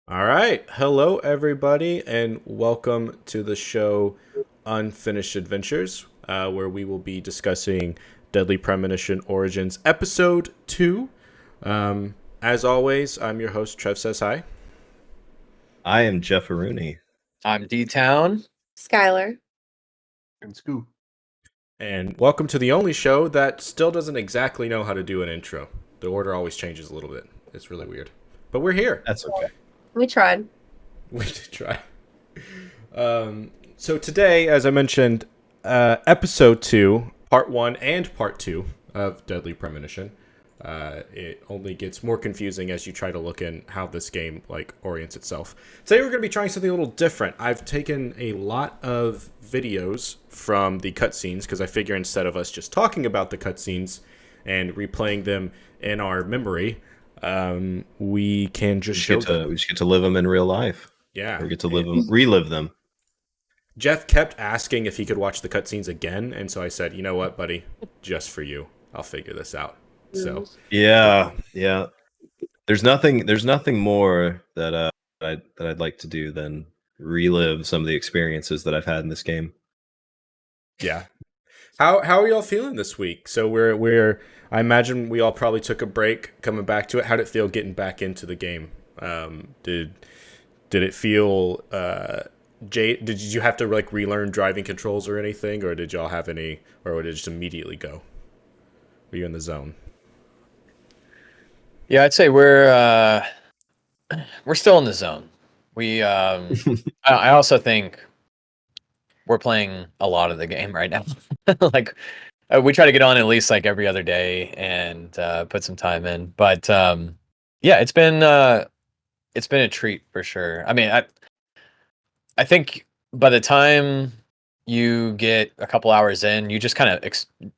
All right. Hello, everybody, and welcome to the show Unfinished Adventures, where we will be discussing Deadly Premonition Origins Episode 2. As always, I'm your host, Trev Says Hi. I am Jeff Rooney. I'm D-Town. Skylar. And Scoop. And welcome to the only show that still doesn't exactly know how to do an intro. The order always changes a little bit. It's really weird. But we're here. That's okay. We tried. We did try. So today, as I mentioned, episode 2, part 1 and part 2 of Deadly Premonition. It only gets more confusing as you try to look in how this game orients itself. Today we're going to be trying something a little different. I've taken a lot of videos from the cutscenes because I figure instead of us just talking about the cutscenes and replaying them in our memory, we can just show them. We just get to live them in real life. Yeah, we get to relive them. Jeff kept asking if he could watch the cutscenes again, and so I said, "You know what, buddy? Just for you, I'll figure this out." So yeah. There's nothing more that I'd like to do than relive some of the experiences that I've had in this game. Yeah. How are y'all feeling this week? So we're I imagine we all probably took a break coming back to it. How did it feel getting back into the game? Did it feel did you have to relearn driving controls or anything, or did y'all have any, or would it just immediately go? Were you in the zone? Yeah, I'd say we're still in the zone. I also think we're playing a lot of the game right now. We try to get on at least every other day and put some time in. But yeah, it's been a treat for sure. I mean, I think by the time you get a couple hours in, you just kind of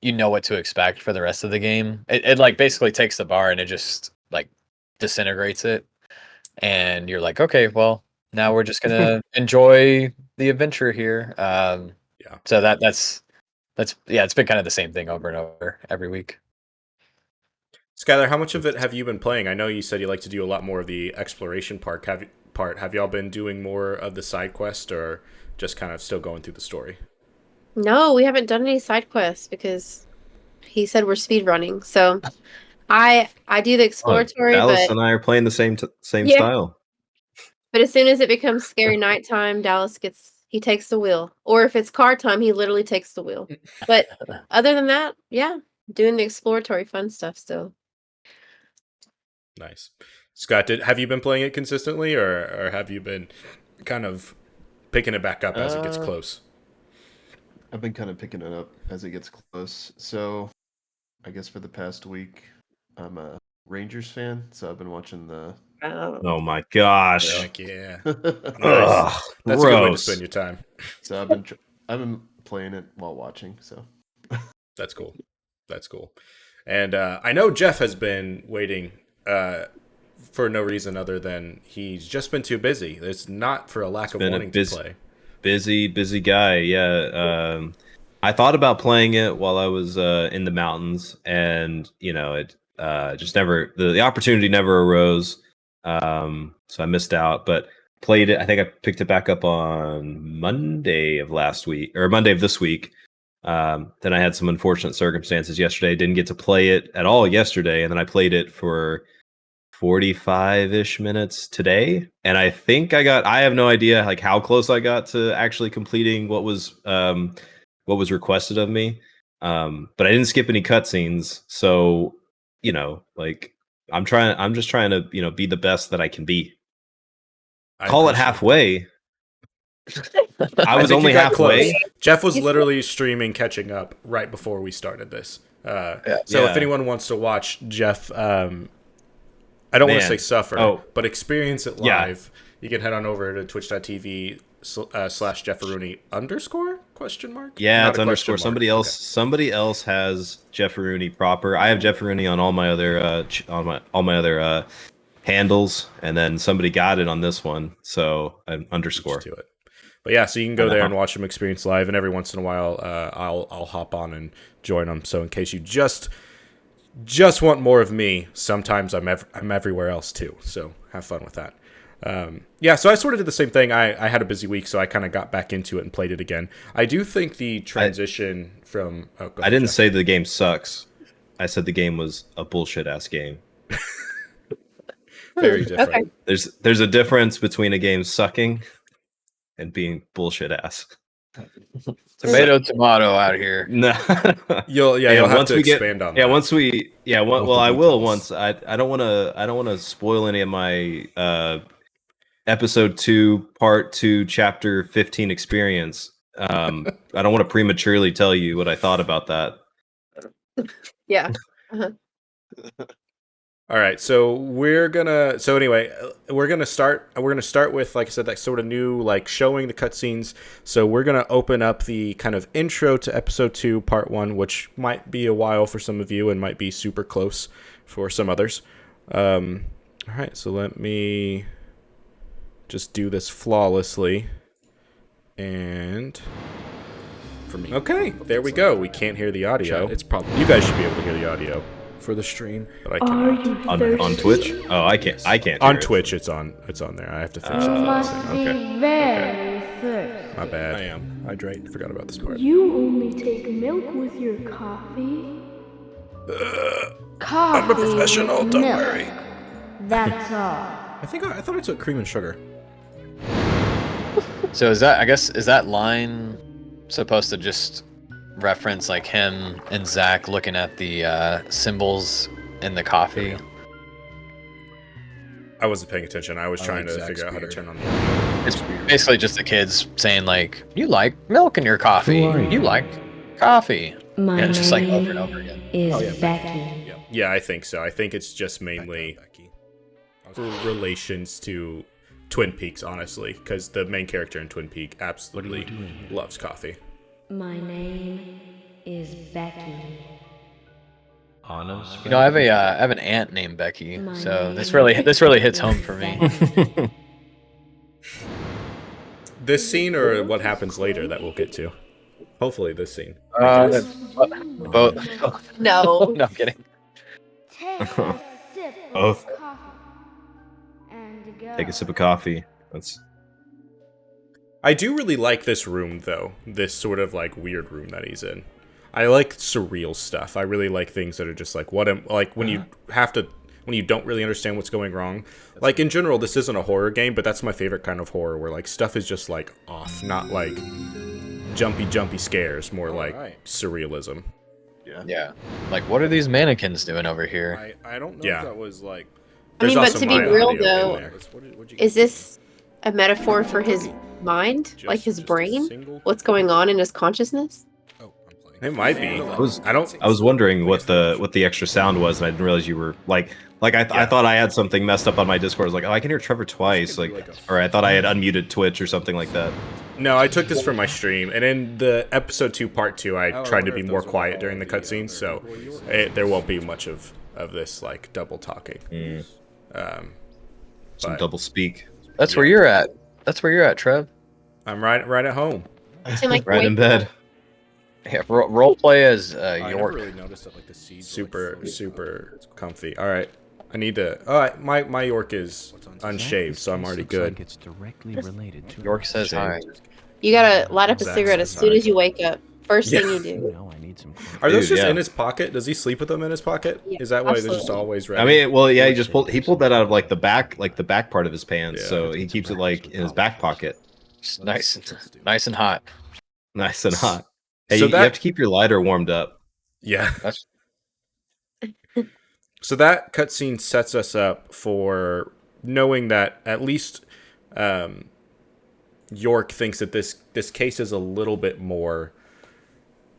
you know what to expect for the rest of the game. It basically takes the bar and it just disintegrates it, and you're like, okay, well, now we're just gonna enjoy the adventure here. Yeah. So that's yeah, it's been kind of the same thing over and over every week. Skylar, how much of it have you been playing? I know you said you like to do a lot more of the exploration part. Have y'all been doing more of the side quest, or just kind of still going through the story? No, we haven't done any side quests because he said we're speed running. So I do the exploratory, Dallas but and I are playing the same Yeah. style. but as soon as it becomes scary nighttime, Dallas he takes the wheel. Or if it's car time, he literally takes the wheel. But other than that, yeah, doing the exploratory fun stuff still. Nice. Scott, have you been playing it consistently, or have you been kind of picking it back up as it gets close? I've been kind of picking it up as it gets close. So I guess for the past week, I'm a Rangers fan, so I've been watching the. Oh my gosh! Heck yeah, Ugh, that's a good way to gross. spend your time. So I've been playing it while watching. So That's cool. That's cool. And I know Jeff has been waiting for no reason other than he's just been too busy. It's not for a lack of wanting to play. Busy guy. Yeah. I thought about playing it while I was in the mountains, and it just never the opportunity never arose. So I missed out, but played it. I think I picked it back up on Monday of last week, or Monday of this week. Then I had some unfortunate circumstances yesterday. Didn't get to play it at all yesterday, and then I played it for 45-ish minutes today. And I think I have no idea how close I got to actually completing what was requested of me. But I didn't skip any cutscenes, so I'm just trying to be the best that I can be. Call it halfway. I was only halfway. Close. Jeff was literally streaming catching up right before we started this. So if anyone wants to watch Jeff, I don't want to say suffer, but experience it live, you can head on over to twitch.tv /Jefferooney _? Yeah, Not it's underscore. Somebody else has Jefferooney proper. I have Jefferooney on all my other handles, and then somebody got it on this one, so I'm underscore to it. But yeah, so you can go there and watch them experience live, and every once in a while, I'll hop on and join them. So in case you just want more of me, sometimes I'm everywhere else too. So have fun with that. Yeah, so I sort of did the same thing. I had a busy week, so I kind of got back into it and played it again. I do think the transition from... Oh, go I ahead, didn't Jeff. say the game sucks. I said the game was a bullshit ass game. Very different. Okay. There's a difference between a game sucking and being bullshit ass. Tomato out here. No. You'll have to expand on that. Yeah, once we well the I will details. once. I don't want to spoil any of my episode 2 part 2 chapter 15 experience. I don't want to prematurely tell you what I thought about that. Yeah. All right, so we're gonna start with, like I said, that sort of new, like, showing the cutscenes. So we're gonna open up the kind of intro to episode 2 part 1, which might be a while for some of you and might be super close for some others. All right, so let me just do this flawlessly. And For me. okay, there we go. We can't hear the audio. It's probably You guys should be able to hear the audio, for the stream. but I cannot. On Twitch? Oh, I can't. I can't. On hear it. Twitch, it's on there. I have to fix it. Oh, Must okay. be very thirsty. My I bad. am. Hydrate. Forgot about this part. You only take milk with your coffee? Coffee I'm a professional, with don't milk. worry. That's all. I thought I took cream and sugar. So is that line supposed to just reference like him and Zach looking at the symbols in the coffee? I wasn't paying attention. I was I trying like to Zach's figure out how to beard. turn on the audio. It's basically just the kids saying like, "You like milk in your coffee. Who are you? You like coffee." My Yeah, it's just like name over and over again. is Oh, yeah, Becky. Yeah, I think so. I think it's just mainly Becky. for relations to Twin Peaks, honestly, because the main character in Twin Peak absolutely loves coffee. My name is Becky. Anna's You know, I have an aunt named Becky, My so this name really hits is home for me. Becky. This scene or what happens later that we'll get to? Hopefully this scene. Both. No. No, I'm kidding. Take a sip of Both. coffee and go. Take a sip of coffee. That's I do really like this room, though. This sort of, like, weird room that he's in. I like surreal stuff. I really like things that are just like, when you don't really understand what's going wrong. Like, in general, this isn't a horror game, but that's my favorite kind of horror, where, like, stuff is just, like, off. Not, like, jumpy scares. More like Alright. surrealism. Yeah. Like, what are these mannequins doing over here? I don't know Yeah. if that was like. I mean, There's but also to be my real, audio in though, there. What'd you is get? this a metaphor for his mind? Like his brain? What's going on in his consciousness? Oh, I'm playing. It might be. I was wondering what the extra sound was, and I didn't realize you were I thought I had something messed up on my Discord. I was like, oh, I can hear Trevor twice, or I thought I had unmuted Twitch or something like that. No, I took this from my stream, and in the episode 2, part 2, I Oh, I tried to wonder be if more those are quiet all during the the cutscenes, so there won't be much of this, like, double talking. Some But- double speak. That's where you're at. That's where you're at, Trev. I'm right at home. To, like, Right in wake up. bed. Yeah, role play as I never York. really noticed that like the seeds. Super comfy. All right, I need to. Oh, my York is unshaved, so I'm already good. It's directly related to York says hi. You gotta light up a Zach cigarette as says soon hi. as you wake up. First Yeah. thing you do. You know, I need some Are those Dude, just yeah. in his pocket? Does he sleep with them in his pocket? Yeah, Is that why they're just absolutely. always ready? I mean, well, yeah, he pulled that out of like the back part of his pants, Yeah. so he keeps it like in his back pocket, Just nice and hot. nice and hot. Hey, So you that- have to keep your lighter warmed up. yeah. That's So that cutscene sets us up for knowing that at least York thinks that this case is a little bit more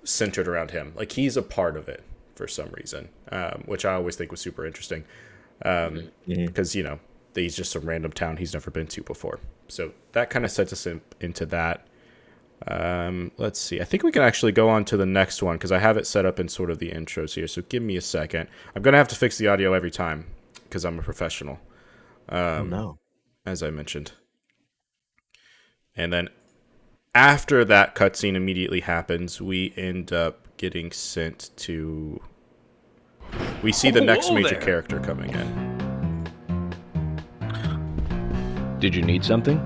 centered around him. Like, he's a part of it for some reason, which I always think was super interesting. Because, you know, he's just some random town he's never been to before. So that kind of sets us into that. Let's see. I think we can actually go on to the next one because I have it set up in sort of the intros here. So give me a second. I'm going to have to fix the audio every time because I'm a professional, Oh no. as I mentioned. And then after that cutscene immediately happens, we end up getting sent to... We see the next major character coming in. Did you need something?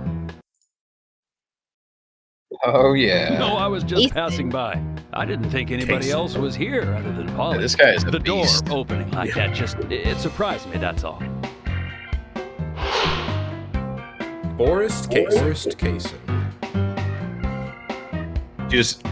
Oh yeah. No, I was just Ethan. passing by. I didn't think anybody Casey. else was here other than Polly. This guy is a the door beast. opening like that it surprised me, that's all. Boris Kaysen. You just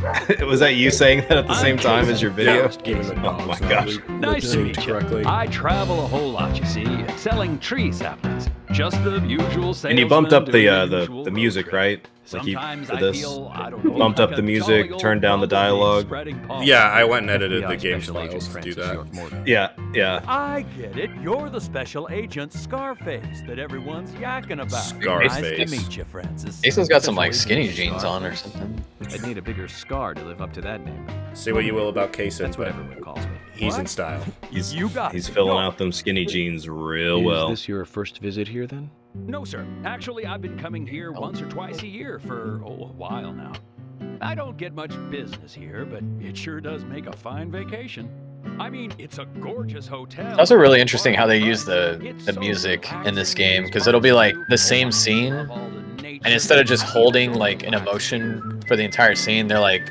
was that you saying that at the same time as your video? Even the Oh dog's my not gosh. Nice to lipped-synced meet you. correctly. I travel a whole lot, you see, selling tree saplings. Just the usual salesman. And you bumped up doing the road music, trip. right? Like you Sometimes for I this. feel, I don't know, Bumped like up the a music, jolly old turned down the bumblebee dialogue. spreading pollen. Yeah, I went and edited FBI the game Special Agent files to do Francis that. York Morgan. Yeah. I get it. You're the special agent Scarface that everyone's yakking about. Scarface. Nice to meet you, Francis. Jason's got some like Special skinny agent jeans on or Scarface. something. I'd need a bigger scar to live up to that name. Say what you will about Kaysen, That's what but everyone calls me. he's in What? style. You got He's it. filling No. out them skinny jeans real Is well. this your first visit here then? No, sir. Actually, I've been coming here once or twice a year for a while now. I don't get much business here, but it sure does make a fine vacation. I mean, it's a gorgeous hotel. It's also really interesting how they use the It's so music in this relaxing, game, because it'll be like the same scene, and instead of just holding like an emotion for the entire scene, they're like,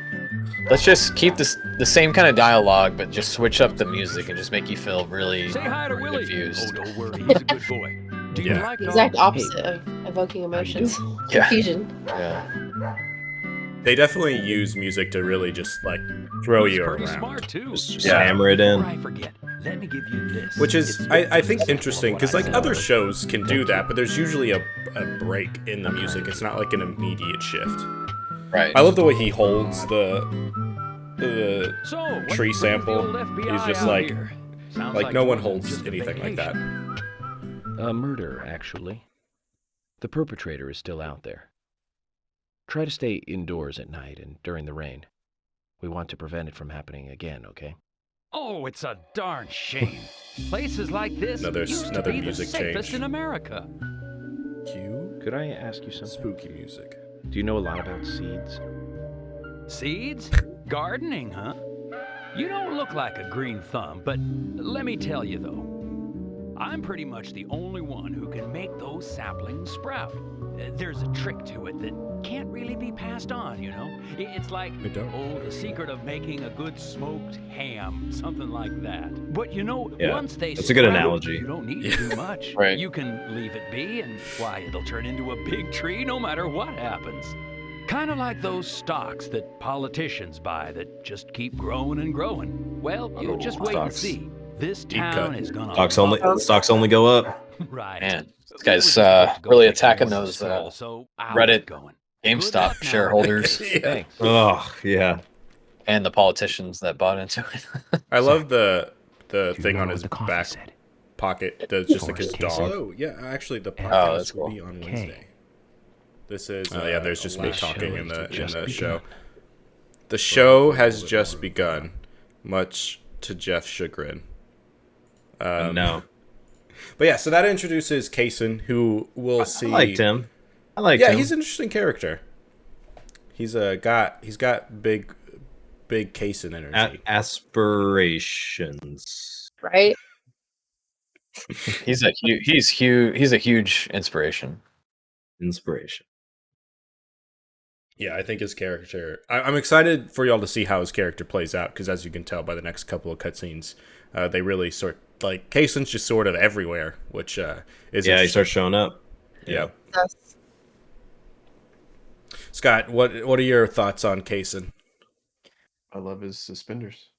let's just keep the same kind of dialogue, but just switch up the music and just make you feel really Say hi to Willie. confused. Oh, don't worry, he's a good boy. Do you Yeah. like Exact dogs? opposite of evoking emotions. Yeah. Confusion. Yeah. They definitely use music to really just like throw He's you pretty around. smart too. Just Yeah. hammer it in. Before I forget, let me give you this. Which is, It's I think, simple interesting, what because I like said. other shows can do that, but there's usually a break in the music. It's not like an immediate shift. Right. I love the way he holds the So, what tree brings the sample. old FBI He's just out like- here? Sounds like no more one than holds just a anything like that. vacation. A murder, actually. The perpetrator is still out there. Try to stay indoors at night and during the rain. We want to prevent it from happening again, okay? Oh, it's a darn shame. Places like this Another used to another be the music safest change. in America. Cue Could I ask you something? spooky music. Do you know a lot about seeds? Seeds? Gardening, huh? You don't look like a green thumb, but let me tell you though, I'm pretty much the only one who can make those saplings sprout. There's a trick to it that can't really be passed on, you know? It's like, I don't. oh, the secret of making a good smoked ham, something like that. But you know, Yeah, once they that's a good sprout, analogy. You don't need to do much. Right. You can leave it be, and why, it'll turn into a big tree no matter what happens. Kind of like those stocks that politicians buy that just keep growing and growing. Well, you Oh, just wait and stocks. see. This Deep town cut. is gonna Stocks only go up. right. Man, this We guy's were supposed to go really take a attacking morning those stroll, so I'll Reddit get going. Good GameStop luck now. shareholders Yeah. Thanks. Oh yeah. and the politicians that bought into it. I love the Do you thing remember on what his the coffee back said? pocket. That's just like Boris his Kaysen. dog. Oh yeah, actually the Oh, podcast that's will cool. be on K. Wednesday. This is yeah. There's just me last talking show in has the just begun. show. The show has just begun, much to Jeff's chagrin. No. But yeah, so that introduces Kaysen, who we'll see. I liked him. I liked Yeah, him. he's an interesting character. He's got big Kaysen energy. Aspirations. Right? He's a huge inspiration. Inspiration. Yeah, I think his character. I'm excited for y'all to see how his character plays out, because as you can tell by the next couple of cutscenes, they really like Kaysen's just sort of everywhere, which is Yeah, he interesting. starts showing up. Yeah. Yes. Scott, what are your thoughts on Kaysen? I love his suspenders.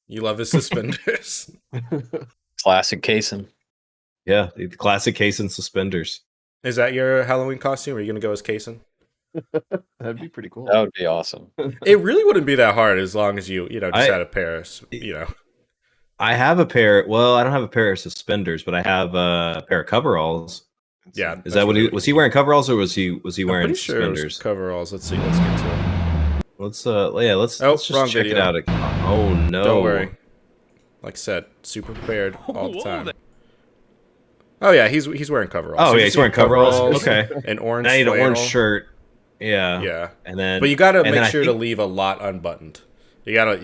You love his suspenders. Classic Kaysen. Yeah, the classic case and suspenders. Is that your Halloween costume? Are you gonna go as Kaysen? That'd be pretty cool. That would be awesome. It really wouldn't be that hard as long as you just I- had a pair of, I have a pair. Well, I don't have a pair of suspenders, but I have a pair of coveralls. Yeah. Is that what he was? He wearing coveralls or was he I'm wearing pretty sure it was suspenders? coveralls. Let's see. Let's get to it. Let's Oh, let's wrong just check video. it out. Oh no! Don't worry. Like I said, super prepared all the Whoa time. there. Oh yeah, he's wearing coveralls. Oh So yeah, you he's see wearing coveralls. Okay. An orange. And I need an orange flannel. shirt. Yeah. Yeah, And then, but you gotta and then make I sure to think- leave a lot unbuttoned. You gotta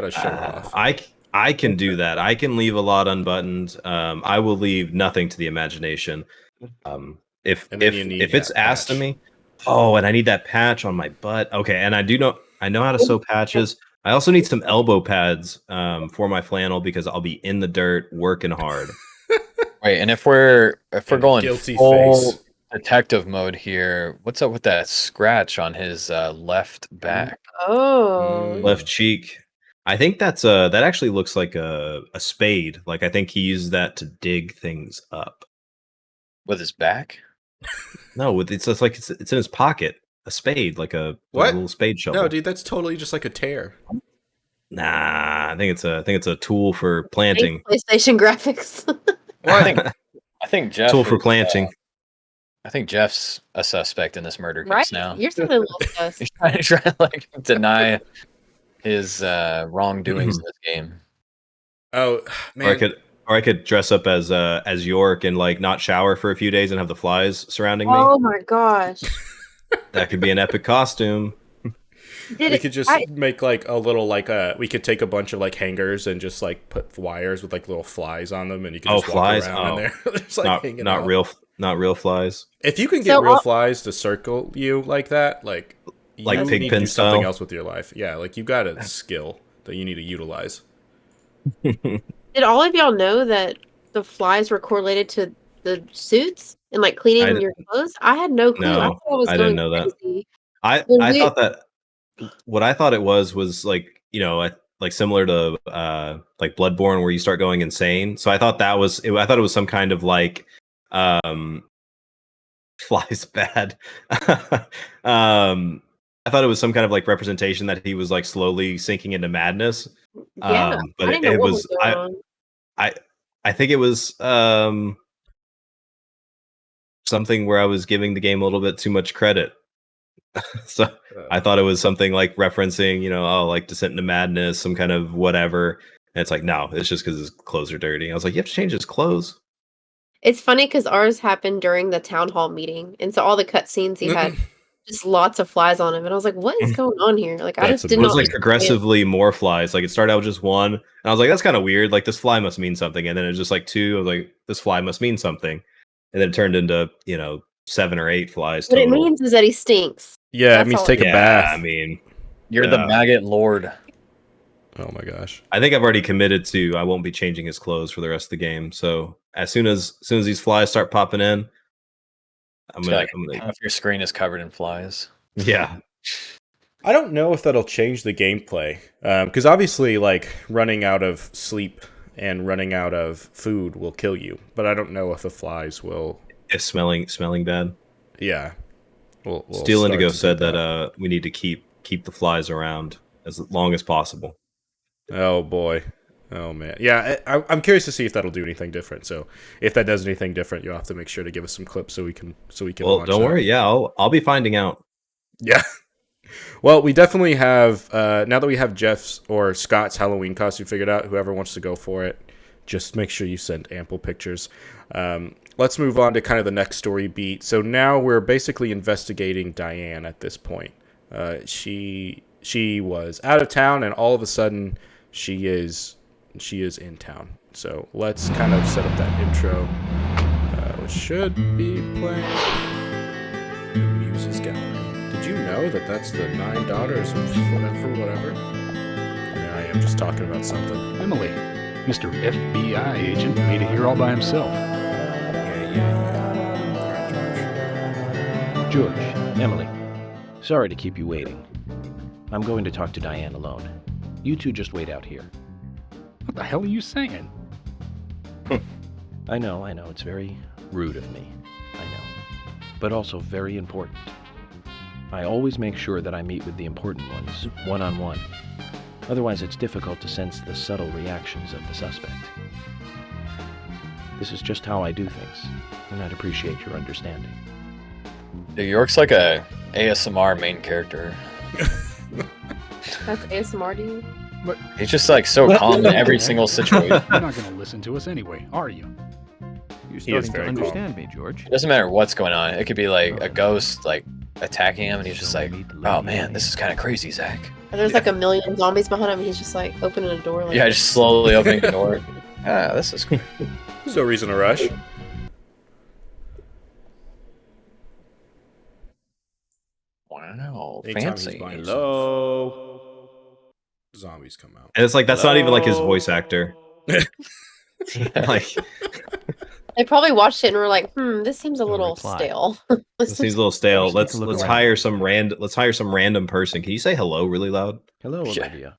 show it off. I can do that. I can leave a lot unbuttoned. I will leave nothing to the imagination. if And then you need if it's that asked of patch. me, oh, and I need that patch on my butt. Okay, and I know how to sew patches. I also need some elbow pads for my flannel because I'll be in the dirt working hard. Wait, and if we're And a going guilty full face. detective mode here, what's up with that scratch on his left back? Oh. Left cheek. I think that actually looks like a spade. Like I think he used that to dig things up. With his back? No, it's just like it's in his pocket. A spade, like a What? little spade shovel. No, dude, that's totally just like a tear. Nah, I think it's a tool for planting. PlayStation graphics. Well, I think Jeff Tool for is, planting. I think Jeff's a suspect in this murder case Right? now. You're sounding a little sus. He's trying to like deny his wrongdoings in this game. Oh man, Or I could dress up as York and like not shower for a few days and have the flies surrounding me. Oh my gosh. That could be an epic costume. we could just make like a little we could take a bunch of like hangers and just like put wires with like little flies on them, and you can just flies? walk around in there. Just, like, hanging out. Not real flies. If you can get real flies to circle you like that, like you need to Pigpen do style? something else with your life. Yeah, like you got a skill that you need to utilize. Did all of y'all know that the flies were correlated to the suits and like cleaning your clothes? I had no clue. No, I thought I was I going didn't know that. crazy. I thought that what I thought it was like, you know, like similar to like Bloodborne where you start going insane. So I thought I thought it was some kind of like flies bad. I thought it was some kind of like representation that he was like slowly sinking into madness. Yeah, But I didn't know it what was going on. I think it was something where I was giving the game a little bit too much credit. So I thought it was something like referencing, you know, oh, like Descent into Madness, some kind of whatever. And it's like, no, it's just because his clothes are dirty. I was like, you have to change his clothes. It's funny because ours happened during the town hall meeting, and so all the cutscenes he had just lots of flies on him, and I was like, "What is going on here?" Like, I just did It not. was like progressively more flies. Like it started out with just one, and I was like, that's kind of weird. Like this fly must mean something, and then it was just like two. I was like, this fly must mean something, and then it turned into 7 or 8 flies. What total. it means is that he stinks. Yeah, it means take a bath. I mean, You're the maggot lord. Oh my gosh. I think I've already committed to I won't be changing his clothes for the rest of the game. So as soon as these flies start popping in, I'm gonna if your screen is covered in flies. Yeah. I don't know if that'll change the gameplay, because obviously, like running out of sleep and running out of food will kill you. But I don't know if the flies will. If smelling bad. Yeah. We'll Steel start Indigo to said do that we need to keep the flies around as long as possible. Oh boy. Oh man. Yeah, I'm curious to see if that'll do anything different. So if that does anything different, you'll have to make sure to give us some clips so we can. Well, watch don't that. worry. Yeah, I'll be finding out. Yeah. Well, we definitely have now that we have Jeff's or Scott's Halloween costume figured out. Whoever wants to go for it, just make sure you send ample pictures. Let's move on to kind of the next story beat. So now we're basically investigating Diane at this point. She was out of town, and all of a sudden she is in town. So let's kind of set up that intro, which should be playing. The Muses Gallery. Did you know that that's the 9 daughters of whatever? Yeah, I am just talking about something. Emily, Mr. FBI agent, made it here all by himself. George, Emily, sorry to keep you waiting. I'm going to talk to Diane alone. You two just wait out here. What the hell are you saying? I know, it's very rude of me. I know. But also very important. I always make sure that I meet with the important ones, one-on-one. Otherwise, it's difficult to sense the subtle reactions of the suspect. This is just how I do things, and I'd appreciate your understanding. Dude, York's like a ASMR main character. That's ASMR, dude. But He's just like so calm in every single situation. you're not going to listen to us anyway, are you? You're He is starting to very understand me, George. It doesn't matter what's going on. It could be like a ghost like attacking him, and he's just like, "Oh man, this is kind of crazy, Zach." And there's like a million zombies behind him, and he's just like opening a door. Like, Yeah, just slowly opening the door. This is cool. There's no reason to rush. Oh, Anytime he's fancy. by Hello. Zombies come out. And it's like that's not even like his voice Hello? actor. Yeah. Like They probably watched it and were like, this seems a No little reply. stale. it seems a little stale. Let's take a look Let's around. hire some random person. Can you say hello really loud? Hello, Yeah. Olivia.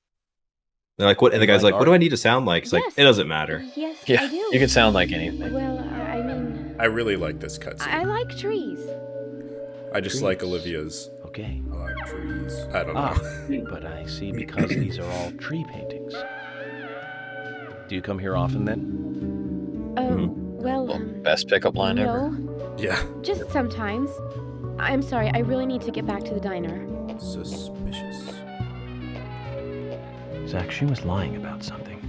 They're like, what? And the You guy's like like, what do art? I need to sound like? It's like, Yes. it doesn't matter. Yes, Yeah, I do. you can sound like anything. Well, I mean, I really like this I cutscene. like trees. I just like Trees. Olivia's. Okay. I like trees. I don't Ah, know. but I see because these are all tree paintings. Do you come here often then? Oh, Well, well, best pickup line ever. no, Yeah. just sometimes. I'm sorry, I really need to get back to the diner. Suspicious. Zach, she was lying about something.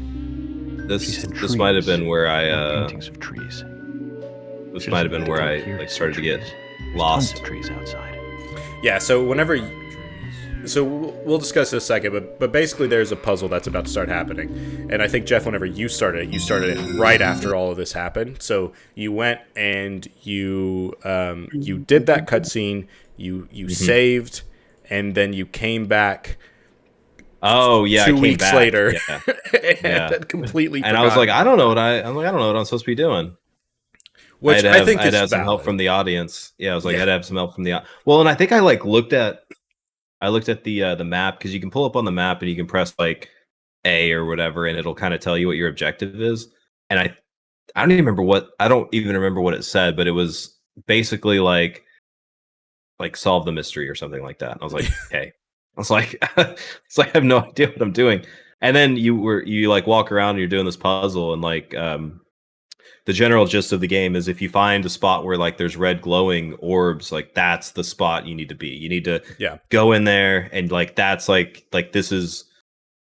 She This said this might have trees, been where not I paintings of trees. this She might have doesn't been where come I here like see started to get trees. There's lost. Tons of trees outside. Yeah, so whenever so we'll discuss this in a second, but basically there's a puzzle that's about to start happening. And I think Jeff, whenever you started it right after all of this happened. So you went and you did that cutscene, you saved, and then you came back Oh yeah, I 2 came weeks back. later Yeah. and Yeah. had completely And I was forgotten. like, I don't know what I'm supposed to be doing. Which I think I'd is have some help valid. from the audience. Yeah, I was like, Yeah. I'd have some help from the well, and I think I like looked at the map because you can pull up on the map and you can press like A or whatever, and it'll kind of tell you what your objective is. And I don't even remember what it said, but it was basically like solve the mystery or something like that. And I was like, okay. I was like, I have no idea what I'm doing. And then you like walk around and you're doing this puzzle, and like the general gist of the game is if you find a spot where like there's red glowing orbs, like that's the spot you need to be. You need to go in there, and like that's like this is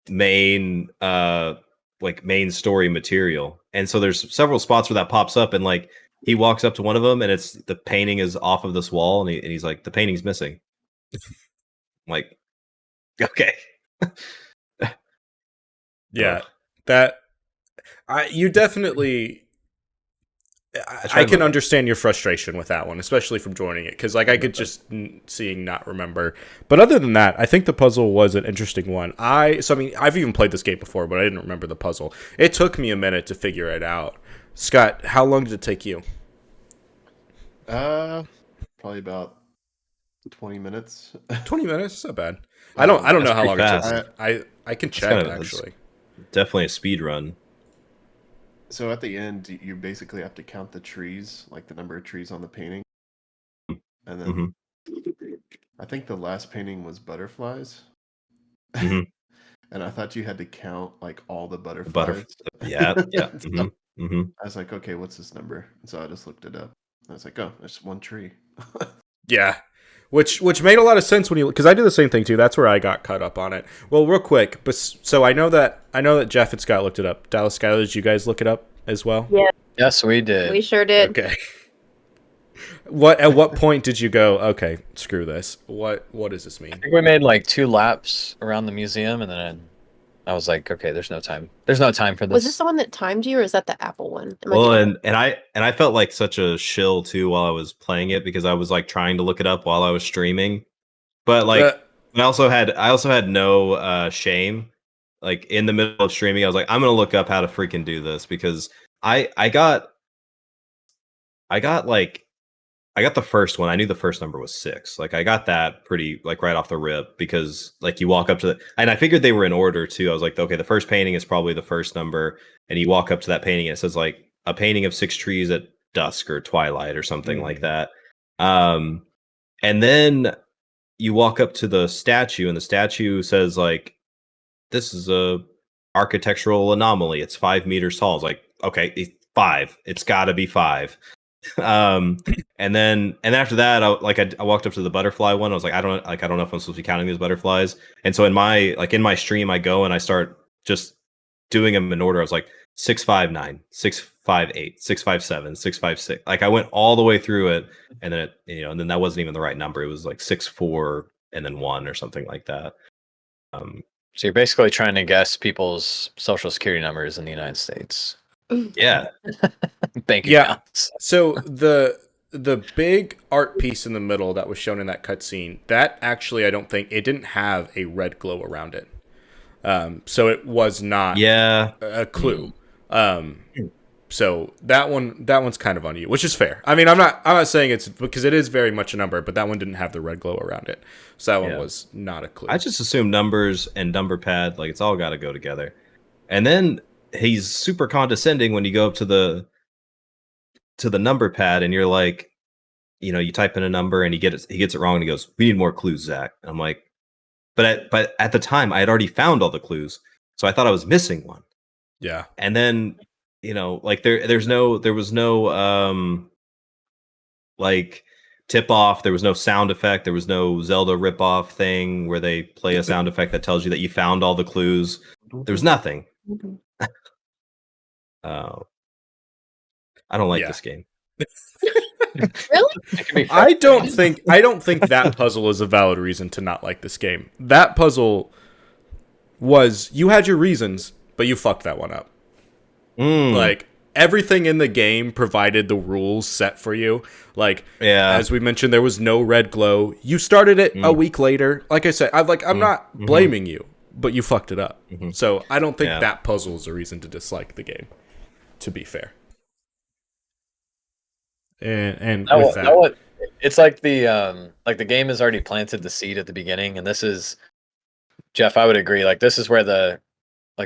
main main story material. And so there's several spots where that pops up, and like he walks up to one of them and it's the painting is off of this wall, and he's like, the painting's missing. I'm like, okay. Yeah. Ugh. That you definitely I can understand your frustration with that one, especially from joining it, because like I could just seeing not remember. But other than that, I think the puzzle was an interesting one. I mean, I've even played this game before, but I didn't remember the puzzle. It took me a minute to figure it out. Scott, how long did it take you? Probably about 20 minutes. 20 minutes? It's not bad. I don't know how long pretty it took. I can check kind of- actually. Definitely a speed run. So at the end, you basically have to count the trees, like the number of trees on the painting. And then I think the last painting was butterflies. Mhm. And I thought you had to count like all the butterflies. Yeah. So Mhm. I was like, okay, what's this number? And so I just looked it up. I was like, oh, there's one tree. Yeah. Which made a lot of sense when you, because I did the same thing too. That's where I got caught up on it. Well, real quick, but so I know that Jeff and Scott looked it up. Dallas, Skylar, did you guys look it up as well? Yeah, Yes, we did. we sure did. Okay. At what point did you go, okay, screw this? What does this mean? I think we made like 2 laps around the museum, and then I was like, okay, there's no time. There's no time for this. Was this the one that timed you, or is that the Apple one? Am I Well, getting- and I felt like such a shill too while I was playing it, because I was like trying to look it up while I was streaming, but like I also had no shame. Like in the middle of streaming, I was like, I'm gonna look up how to freaking do this, because I got the first one. I knew the first number was 6. Like I got that pretty like right off the rip, because like you walk up to and I figured they were in order too. I was like, okay, the first painting is probably the first number, and you walk up to that painting and it says like a painting of 6 trees at dusk or twilight or something like that. And then you walk up to the statue, and the statue says like, this is a architectural anomaly. It's 5 meters tall. It's like, okay, 5. It's got to be 5. And then after that, I walked up to the butterfly one. I was like, I don't know if I'm supposed to be counting these butterflies. And so in my stream, I go and I start just doing them in order. I was like 659, 658, 657, 656. Like I went all the way through it, and then and then that wasn't even the right number. It was like 64 and then 1 or something like that. So you're basically trying to guess people's social security numbers in the United States. Yeah. Bank Yeah. accounts. So the big art piece in the middle that was shown in that cutscene, that actually I don't think it didn't have a red glow around it. So it was not a clue. So that one's kind of on you, which is fair. I mean, I'm not saying it's because it is very much a number, but that one didn't have the red glow around it. So that one was not a clue. I just assume numbers and number pad, like it's all got to go together. And then he's super condescending when you go up to the number pad and you're like, you type in a number and he gets it wrong and he goes, "We need more clues, Zach." I'm like, but at the time I had already found all the clues, so I thought I was missing one. Yeah. And then like there was no like tip off, there was no sound effect, there was no Zelda ripoff thing where they play a sound effect that tells you that you found all the clues. There was nothing. I don't like this game. Really? I don't think that puzzle is a valid reason to not like this game. That puzzle was, you had your reasons, but you fucked that one up. Like, everything in the game provided the rules set for you. Like, as we mentioned, there was no red glow. You started it a week later. Like I said, I'm not blaming you, but you fucked it up. So I don't think that puzzle is a reason to dislike the game, to be fair. And with that, it's like the game has already planted the seed at the beginning, and this is, Jeff, I would agree. Like, this is where the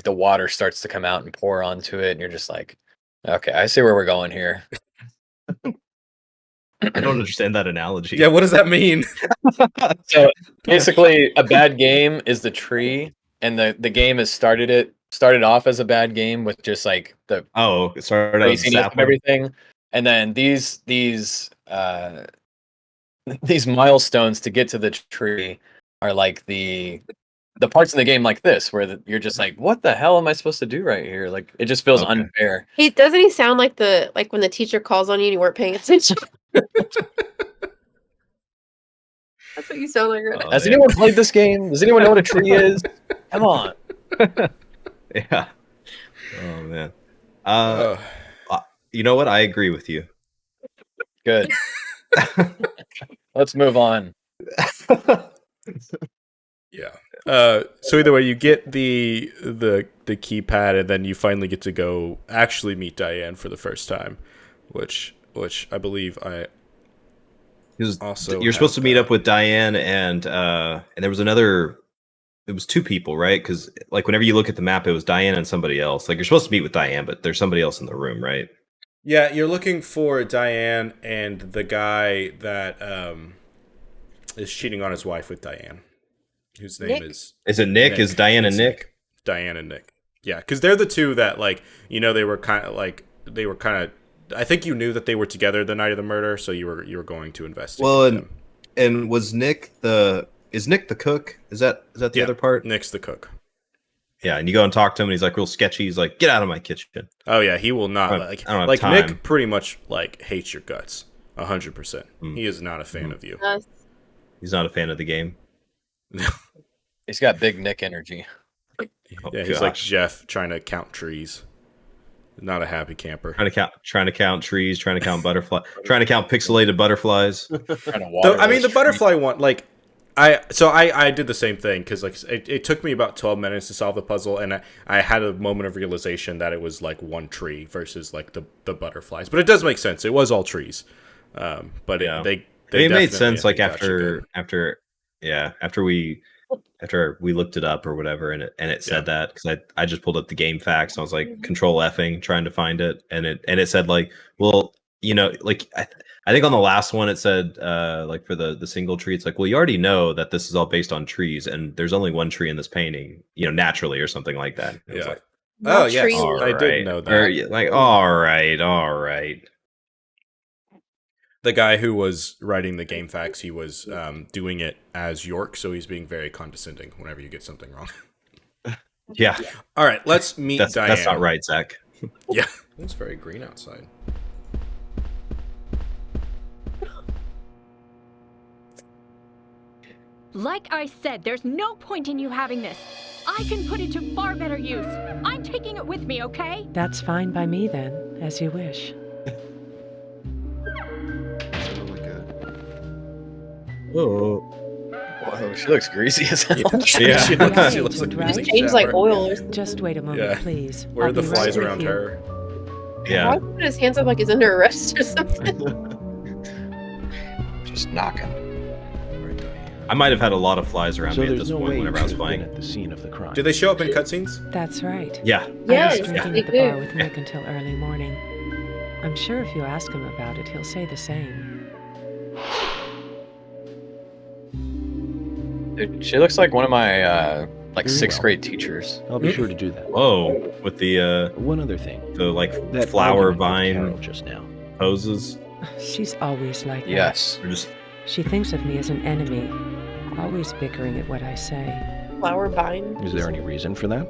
water starts to come out and pour onto it, and you're just like, okay, I see where we're going here. I don't understand that analogy. Yeah, what does that mean? So basically, a bad game is the tree, and the game has started off as a bad game with just like the it started out craziness of everything, and then these milestones to get to the tree are like the parts in the game like this, where you're just like, what the hell am I supposed to do right here? Like, it just feels unfair. Doesn't he sound like when the teacher calls on you and you weren't paying attention? That's what you sound like right now. Has anyone played this game? Does anyone know what a tree is? Come on. Yeah. Oh man. You know what? I agree with you. Good. Let's move on. Yeah. So either way, you get the keypad, and then you finally get to go actually meet Diane for the first time, which I believe also you're supposed to meet up with Diane, and there was another. It was two people, right? Because like whenever you look at the map, it was Diane and somebody else. Like, you're supposed to meet with Diane, but there's somebody else in the room, right? Yeah, you're looking for Diane and the guy that is cheating on his wife with Diane, whose name is it Nick? Is Diane and Nick? Diane and Nick. Yeah, because they're the two that, like, they were kind of. I think you knew that they were together the night of the murder, so you were going to investigate. Well, and was Nick is Nick the cook? Is that the other part? Nick's the cook. Yeah, and you go and talk to him, and he's like real sketchy. He's like, "Get out of my kitchen." Oh yeah, he will not. I don't have time. Nick pretty much like hates your guts, 100%. He is not a fan of you. He's not a fan of the game. He's got big Nick energy. Yeah, he's like Jeff trying to count trees. Not a happy camper. Trying to count trees, trying to count butterflies, trying to count pixelated butterflies. The butterfly one, like, I did the same thing, because like it took me about 12 minutes to solve the puzzle, and I had a moment of realization that it was like one tree versus like the butterflies. But it does make sense. It was all trees. But it made sense like after we looked it up or whatever, and it said that, because I just pulled up the game facts and I was like control Fing trying to find it, and it said like, well, like I think on the last one it said like for the single tree, it's like, well, you already know that this is all based on trees, and there's only one tree in this painting, naturally, or something like that. It was like, oh yes, I did know that. Or, like, all right. The guy who was writing the game facts, he was doing it as York, so he's being very condescending whenever you get something wrong. Yeah. All right, let's meet Diane. That's not right, Zach. Yeah. It's very green outside. Like I said, there's no point in you having this. I can put it to far better use. I'm taking it with me, okay? That's fine by me then, as you wish. Oh. Whoa, she looks greasy as hell. Yeah. She looks, she looks Right. like Just change like oil or something. Just wait a moment, Yeah. please. Where are I'll the be flies right with around you. her? Why Yeah. would he put his hands up like he's under arrest or something? Just knocking. I might have had a lot of flies around So me at there's this no point way whenever I you was could have been playing. at the scene of the crime. Do they show up in cutscenes? That's right. Yeah. Yes, I was drinking they at the bar do. with Nick until early morning. I'm sure if you ask him about it, he'll say the same. Dude, she looks like one of my like Very sixth well. grade teachers. I'll be sure to do that. Whoa. With the One other thing. like That flower argument with vine Carol just now. poses. She's always like that. Yes. Or just She thinks of me as an enemy, always bickering at what I say. Flower vine. Is there any reason for that?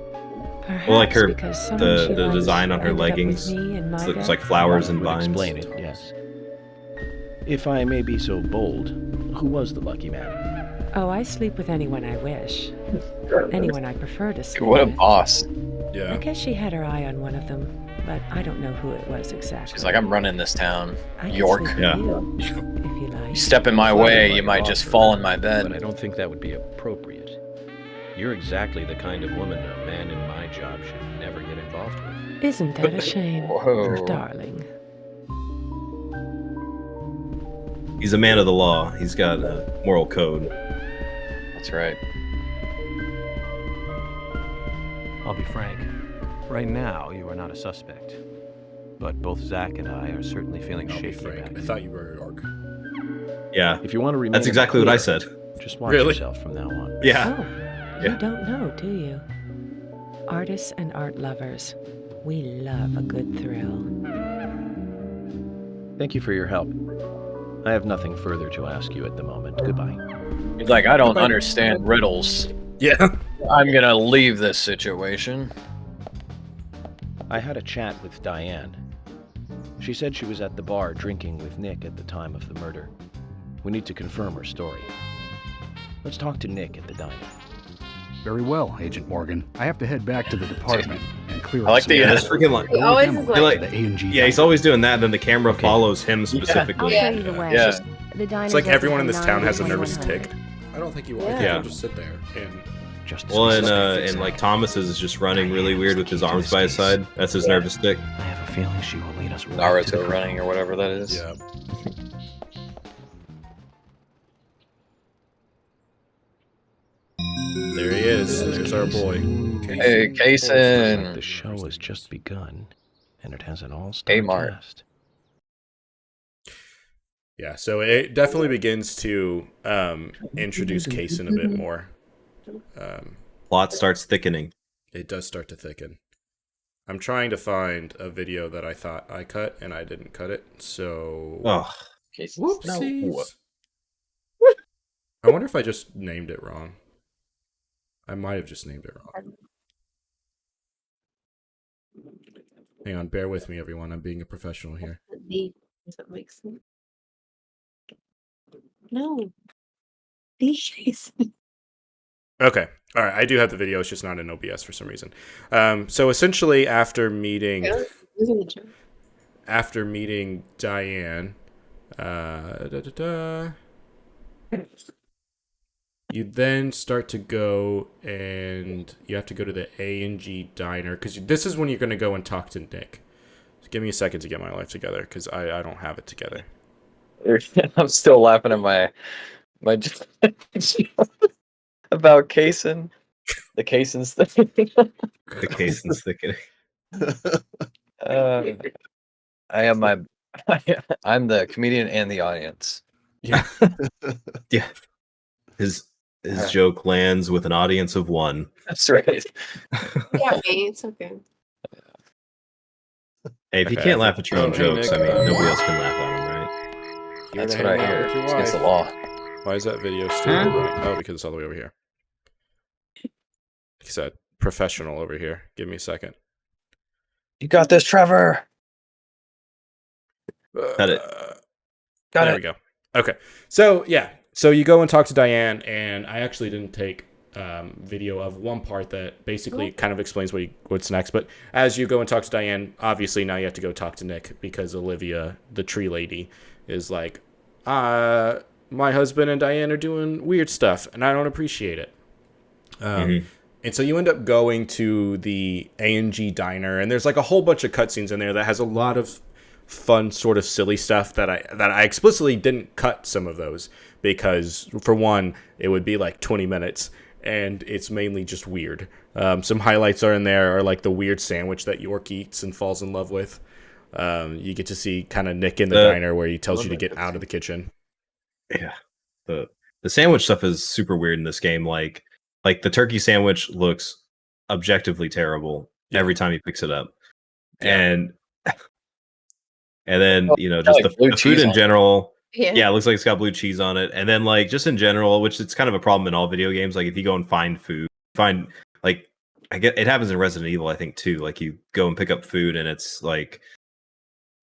Perhaps Well, like her- because someone she the likes design on her ended up with leggings. me in my It's death. like flowers and Would vines. explain it, yes. If I may be so bold, who was the lucky man? Oh, I sleep with anyone I wish. Anyone I prefer to sleep What a with. boss. I Yeah. guess she had her eye on one of them, but I don't know who it was exactly. She's like, I'm running this town. I can York. sleep with Yeah. you, if you like. You step in my Flattered way, by you your might just offer, fall in my But I bed. don't think that would be appropriate. You're exactly the kind of woman a man in my job should never get involved with. Isn't that a shame, Whoa. darling? he's a man of the law. He's got a moral code. That's right. I'll be frank. Right now, you are not a suspect. But both Zach and I are certainly feeling I'll be shaky frank. about I it. thought you were a orc. Yeah. If you want to remain That's in the exactly what I clear, said. Just watch Really? yourself from now on. Yeah. Oh, Yeah. you don't know, do you? Artists and art lovers, we love a good thrill. Thank you for your help. I have nothing further to ask you at the moment. Goodbye. He's like, I don't understand riddles. Yeah. I'm gonna leave this situation. I had a chat with Diane. She said she was at the bar drinking with Nick at the time of the murder. We need to confirm her story. Let's talk to Nick at the diner. Very well, Agent Morgan. I have to head back to the department and clear I like up the, some Yeah, that's freaking like. He always is They're like, like- the A&G. Yeah, he's always doing that, and then the camera Okay. follows him I'll specifically. Yeah. show you the way. Yeah. The diner's It's like open everyone in from this town 9 has to a nervous 2100. tick. I don't think you. I Yeah. think Yeah. you'll just sit there and. Just Well, discuss and it. like Thomas's is just running really weird with his arms by his side. That's his nervous stick. I have a feeling she will lead us right to the Naruto running or whatever that is. Yeah. There he is. There's our boy. Hey, Looks like Kason. the show has just begun, and it has an all-star Kmart. cast. Yeah, so it definitely begins to introduce Kaysen a bit more. Plot starts thickening. It does start to thicken. I'm trying to find a video that I thought I cut, and I didn't cut it, so... Oh, Whoopsies. I wonder if I just named it wrong. I might have just named it wrong. Hang on, bear with me, everyone. I'm being a professional here. Does that make sense? No. These. Okay. All right. I do have the video. It's just not in OBS for some reason. So essentially, after meeting Diane, you then start to go and you have to go to the A&G diner because this is when you're going to go and talk to Nick. So give me a second to get my life together because I don't have it together. I'm still laughing at my about Kason. The Kason's thing. the Kason's thickening. I am I'm the comedian and the audience. Yeah. His joke lands with an audience of one. That's right. Yeah, me. It's okay. Hey, if you Okay. can't laugh at your own Hey, jokes, Nick, I mean, nobody else can laugh at them, right? That's Here what to I hang out hear. with your It's against the wife. law. Why is that video still running? Oh, because it's all the way over here. Like I said, professional over here. Give me a second. You got this, Trevor. Got it. Got there it. we go. Okay. So, yeah. So you go and talk to Diane, and I actually didn't take video of one part that basically kind of explains what's next. But as you go and talk to Diane, obviously now you have to go talk to Nick because Olivia, the tree lady, is like, my husband and Diane are doing weird stuff, and I don't appreciate it. And so you end up going to the A&G diner, and there's like a whole bunch of cutscenes in there that has a lot of fun, sort of silly stuff that I explicitly didn't cut some of those because, for one, it would be like 20 minutes, and it's mainly just weird. Some highlights are in there, are like the weird sandwich that York eats and falls in love with. You get to see kind of Nick in the diner where he tells you to get out of the kitchen. Yeah, the sandwich stuff is super weird in this game. Like the turkey sandwich looks objectively terrible every time he picks it up, and then just like the food in general. Yeah. It looks like it's got blue cheese on it, and then like just in general, which it's kind of a problem in all video games. Like if you go and find food, like I get it happens in Resident Evil, I think too. Like you go and pick up food, and it's like,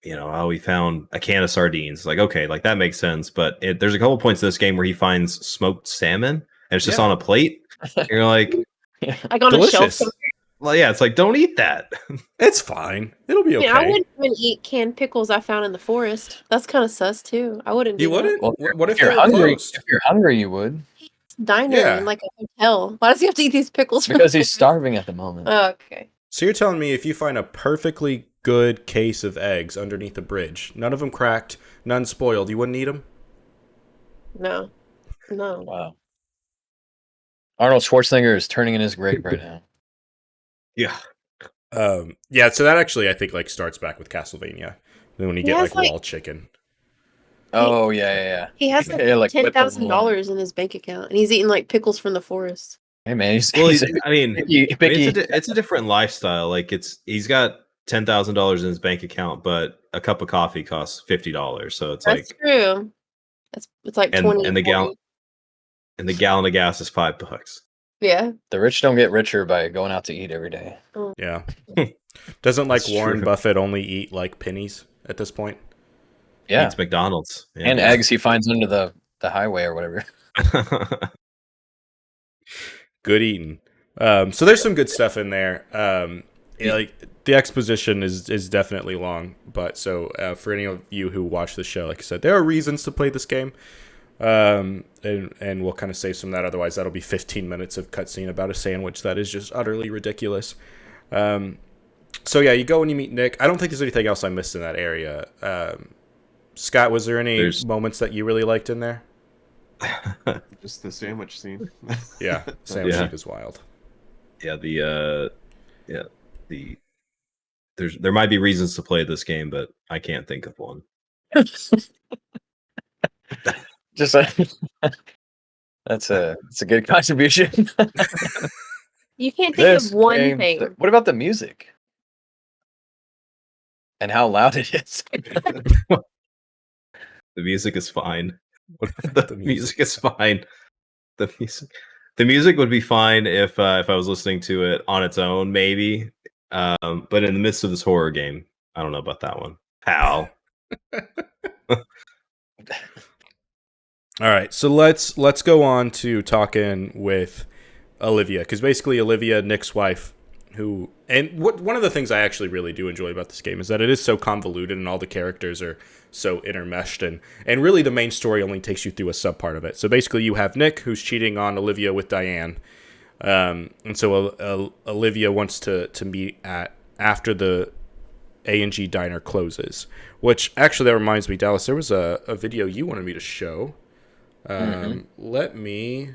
we found a can of sardines. Like, okay, like that makes sense. But there's a couple points in this game where he finds smoked salmon, and it's just on a plate. And you're like, Like on a shelf somewhere. Well, yeah, it's like, don't eat that. It's fine. It'll be okay. Yeah, I wouldn't even eat canned pickles I found in the forest. That's kind of sus too. I wouldn't. You do that. wouldn't? Well, What if you're they're hungry? closed? If you're hungry, you would. Diner Yeah. in like a hotel. Why does he have to eat these pickles? Because he's starving at the moment. Oh, okay. So you're telling me if you find a perfectly good case of eggs underneath a bridge, none of them cracked, none spoiled, you wouldn't eat them? No. Wow. Arnold Schwarzenegger is turning in his grave right now. Yeah. Yeah, so that actually, I think, like, starts back with Castlevania. Then when you get, has, like, raw chicken. Oh, yeah. He has Yeah, like $10,000 in his bank account, and he's eating like pickles from the forest. Hey, man. I mean, it's a different lifestyle. Like he's got $10,000 in his bank account, but a cup of coffee costs $50. So it's That's true. It's like 20. and the gallon of gas is $5. Yeah. The rich don't get richer by going out to eat every day. Oh. Yeah. Doesn't, like, That's Warren true. Buffett only eat, like, pennies at this point? Yeah. Eats McDonald's. Yeah. And eggs he finds under the highway or whatever. Good eating. So there's some good stuff in there. Like, the exposition is definitely long, but so for any of you who watch the show, like I said, there are reasons to play this game, and we'll kind of save some of that. Otherwise, that'll be 15 minutes of cutscene about a sandwich that is just utterly ridiculous. So yeah, you go and you meet Nick. I don't think there's anything else I missed in that area. Scott, was there any moments that you really liked in there? Just the sandwich scene. Yeah, sandwich scene is wild. Yeah, there might be reasons to play this game, but I can't think of one. Just that's a good contribution. You can't think of one thing. What about the music? And how loud it is. The music is fine. The music is fine. The music would be fine if I was listening to it on its own, maybe. But in the midst of this horror game, I don't know about that one. Pal. All right, so let's go on to talking with Olivia, because basically Olivia, Nick's wife, one of the things I actually really do enjoy about this game is that it is so convoluted and all the characters are so intermeshed, and really the main story only takes you through a subpart of it. So basically you have Nick, who's cheating on Olivia with Diane, and so Olivia wants to meet after the A&G diner closes, which actually, that reminds me, Dallas, there was a video you wanted me to show. Let me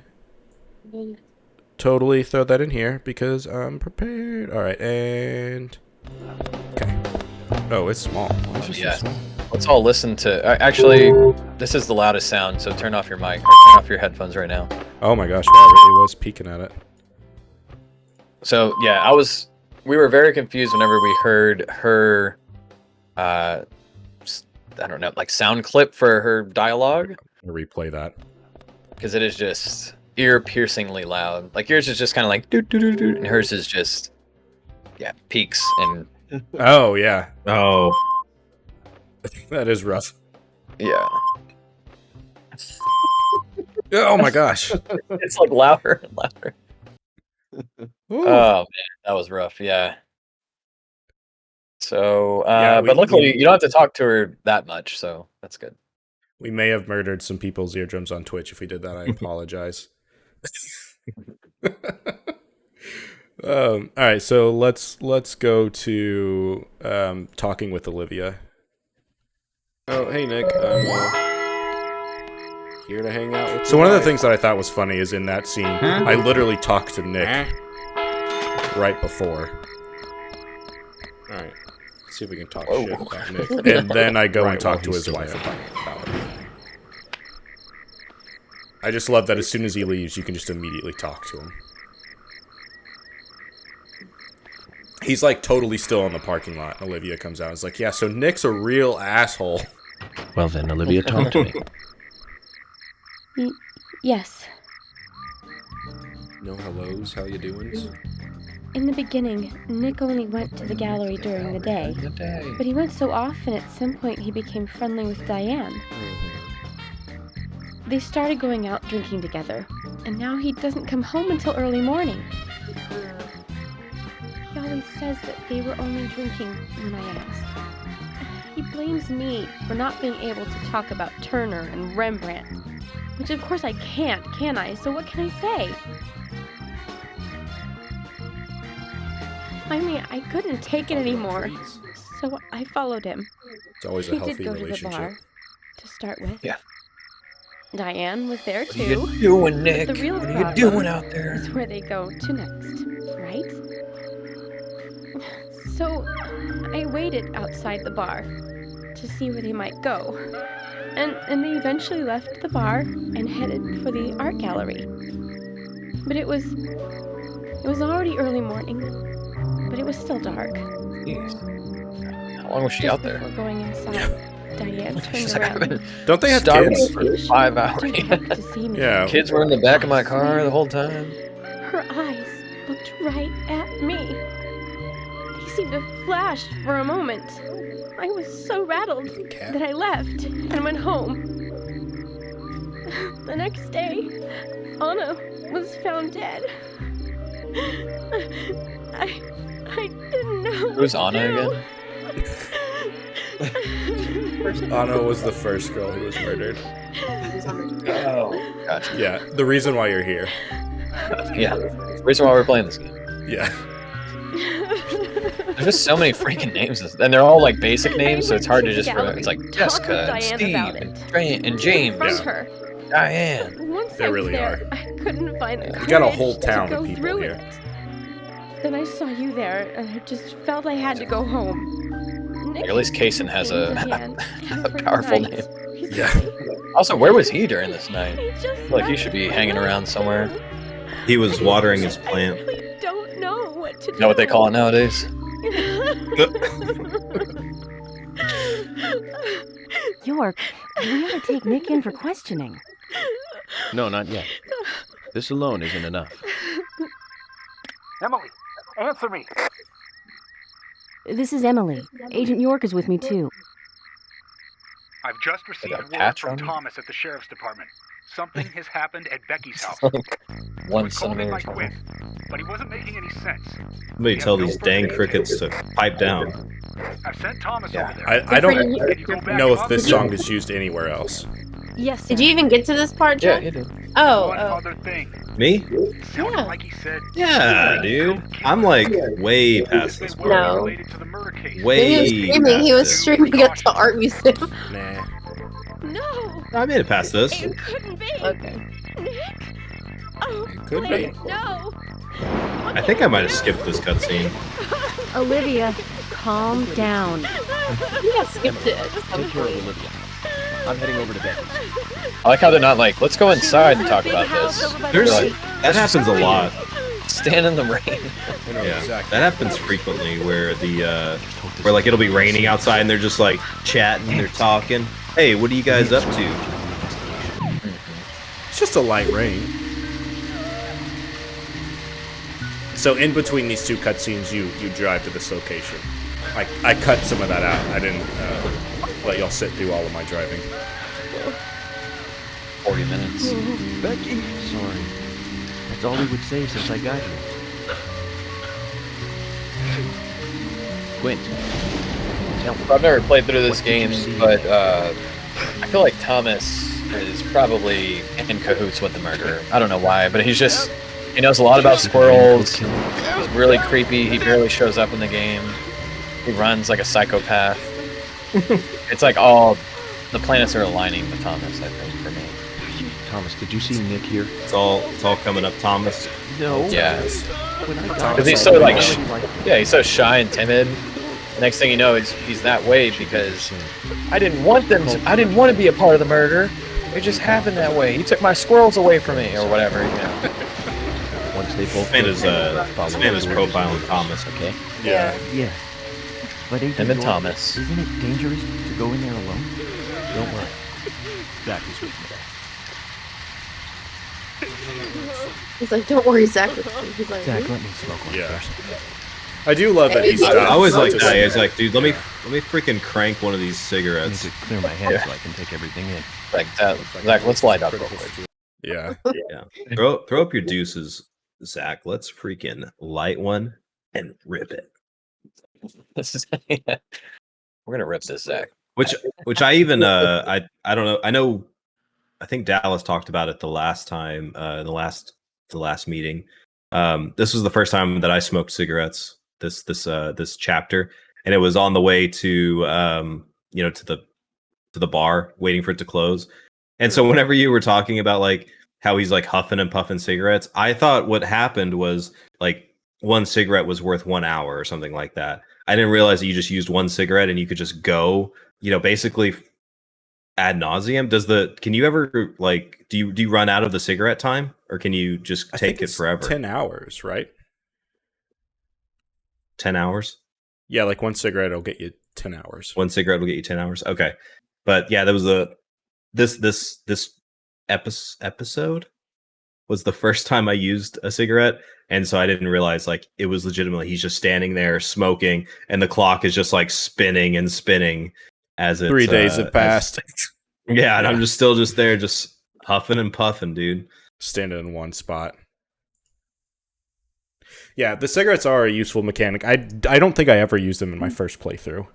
totally throw that in here because I'm prepared. All right, and okay. Oh, it's small. Yeah. Let's all listen to. Actually, this is the loudest sound, so turn off your mic or turn off your headphones right now. Oh my gosh, wow, it was peeking at it. So yeah, we were very confused whenever we heard her, I don't know, like sound clip for her dialogue. I'll replay that because it is just ear-piercingly loud. Like yours is just kind of like doo doo doo doo, and hers is just peaks and. Oh yeah. Oh. That is rough. Yeah. Oh my gosh. It's like louder and louder. Oh man, that was rough. Yeah. So, but luckily you don't have to talk to her that much, so that's good. We may have murdered some people's eardrums on Twitch. If we did that, I apologize. All right, so let's go to talking with Olivia. Oh, hey Nick, I'm here to hang out with. So one of the things that I thought was funny is in that scene, I literally talked to Nick right before. All right, let's see if we can talk shit about Nick, and then I go and talk to his wife about it. I just love that as soon as he leaves, you can just immediately talk to him. He's like totally still in the parking lot. Olivia comes out and is like, yeah, so Nick's a real asshole. Well then, Olivia, talk to me. Yes. No hellos, how you doing? In the beginning, Nick only went to the gallery during the day. But he went so often at some point he became friendly with Diane. They started going out drinking together, and now he doesn't come home until early morning. He always says that they were only drinking when I asked. He blames me for not being able to talk about Turner and Rembrandt, which of course I can't, can I? So what can I say? Finally, I couldn't take it anymore, so I followed him. It's always a healthy relationship. To the bar, to start with. Yeah. Diane was there too. What are you doing, Nick? But the real what are you doing out there? Is where they go to next, right? So I waited outside the bar to see where they might go. And they eventually left the bar and headed for the art gallery. But it was already early morning, but it was still dark. Jeez. How long was she out there? Before going inside, Diane turned around. Don't they have kids? For 5 hours. To see me. Yeah. Kids were in the back of my car the whole time. Her eyes looked right at me. They seemed to flash for a moment. I was so rattled that I left and went home. The next day, Anna was found dead. I didn't know. Who's Anna again? Anna was the first girl who was murdered. Oh, gotcha. Yeah, the reason why you're here. Yeah, the reason why we're playing this game. Yeah. There's just so many freaking names, and they're all like basic names, so it's hard to just remember. It's like Jessica, and Steve, and James, Diane. Once They really are. I couldn't find the You got a courage whole to town go of people through here. it. Then I saw you there, and I just felt I had to go home. Nick At least Kaysen has a every powerful night. name. Yeah. Also, where was he during this night? I feel like he should be hanging around somewhere. He was watering his plant. I don't know what to do. Is that what they call it nowadays? York, we ought to take Nick in for questioning. No, not yet. This alone isn't enough. Emily, answer me. This is Emily. Agent York is with me, too. I've just received got a word patch from on you? Thomas at the sheriff's department. Something has happened at Becky's house. One was calling centimeter my tall. quit, but he wasn't making any sense. Somebody tell these dang crickets to pipe down. I've sent Thomas over there. I don't Can you go back know and if this log song is used anywhere else. Yes. Did you even get to this part, Yeah, Jeff? you did. Oh, One other thing. Me? Sounded Yeah. like he said. Yeah, dude. I'm like way past this part. No. Related to the murder case. Way He was streaming. past He was this. streaming at the art museum. Nah. No, I made it past this. it couldn't be. Okay. Nick. Oh, It could please, be. no. I think I might have skipped this cutscene. Olivia, calm down. Yeah, skipped it. Take care of Olivia. I'm heading over to Becky's. I like how they're not like, let's go inside and talk about this. There's They're like, that happens a lot. stand in the rain. I know Yeah, exactly. that happens frequently where where like it'll be raining outside and they're just like chatting, they're talking. Hey, what are you guys up to? It's just a light rain. So in between these two cutscenes, you drive to this location. I cut some of that out. I didn't let y'all sit through all of my driving. 40 minutes. Becky! Sorry. That's all we would say since I got here. Quint, tell me. I've never played through this What did you game, see? but I feel like Thomas is probably in cahoots with the murderer. I don't know why, but he knows a lot about squirrels. He's really creepy. He barely shows up in the game. He runs like a psychopath. It's like all the planets are aligning with Thomas, I think, for me. Thomas, did you see Nick here? It's all coming up, Thomas. No. Yeah. When I Because he's so like, he's so shy and timid. The next thing you know, he's that way because I didn't want to be a part of the murder. It just happened that way. He took my squirrels away from me, or whatever. You know. Once they both. This man is profiling Thomas. Okay. Yeah. Yeah. But Him and Thomas. Isn't it dangerous to go in there alone? Don't worry. Zach is with me. He's like, don't worry, Zach. He's like, Zach, let me smoke one Yeah. first. I do love that he's. I always like just- that. He's like, dude, let me freaking crank one of these I need cigarettes. to clear my head so I can take everything in. Like that. Zach, let's light up real quick. Yeah. Yeah. Throw up your deuces, Zach. Let's freaking light one and rip it. This is we're gonna rip this, Zach. Which I even I don't know. I think Dallas talked about it the last time, the last meeting. This was the first time that I smoked cigarettes this chapter, and it was on the way to to the bar waiting for it to close. And so whenever you were talking about like how he's like huffing and puffing cigarettes, I thought what happened was like one cigarette was worth 1 hour or something like that. I didn't realize that you just used one cigarette and you could just go, basically ad nauseum. Can you ever like do you run out of the cigarette time, or can you just take it forever? 10 hours, right? 10 hours? Yeah, like one cigarette will get you 10 hours. One cigarette will get you 10 hours. Okay. But yeah, there was this episode was the first time I used a cigarette, and so I didn't realize like it was legitimately he's just standing there smoking and the clock is just like spinning and spinning as it 3 days have passed. Yeah, and I'm just there just huffing and puffing, dude. Standing in one spot. Yeah, the cigarettes are a useful mechanic. I don't think I ever used them in my first playthrough.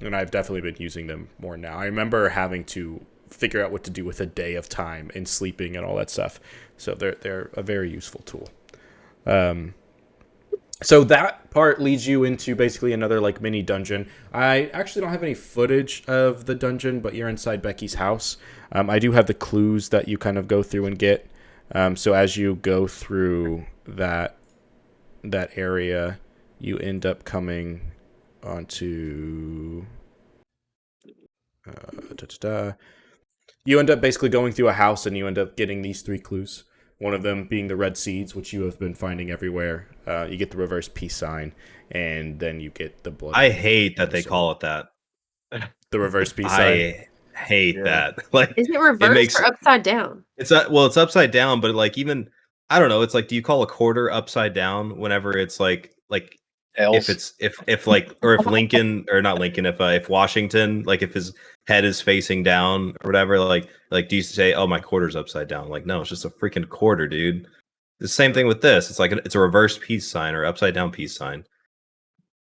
And I've definitely been using them more now. I remember having to figure out what to do with a day of time and sleeping and all that stuff. So they're a very useful tool. So that part leads you into basically another like mini dungeon. I actually don't have any footage of the dungeon, but you're inside Becky's house. I do have the clues that you kind of go through and get. So as you go through that area, you end up coming onto you end up basically going through a house and you end up getting these 3 clues. One of them being the red seeds, which you have been finding everywhere. You get the reverse peace sign, and then you get the blood. I hate that they call it that. The reverse peace sign. I hate that. Like, is it reversed or upside down? It's upside down, but like even I don't know. It's like, do you call a quarter upside down whenever it's like Else. if like or if Lincoln or not Lincoln if Washington, like if his head is facing down or whatever, like do you say, oh, my quarter's upside down? Like, no, it's just a freaking quarter, dude. The same thing with this. It's like it's a reverse peace sign or upside down peace sign.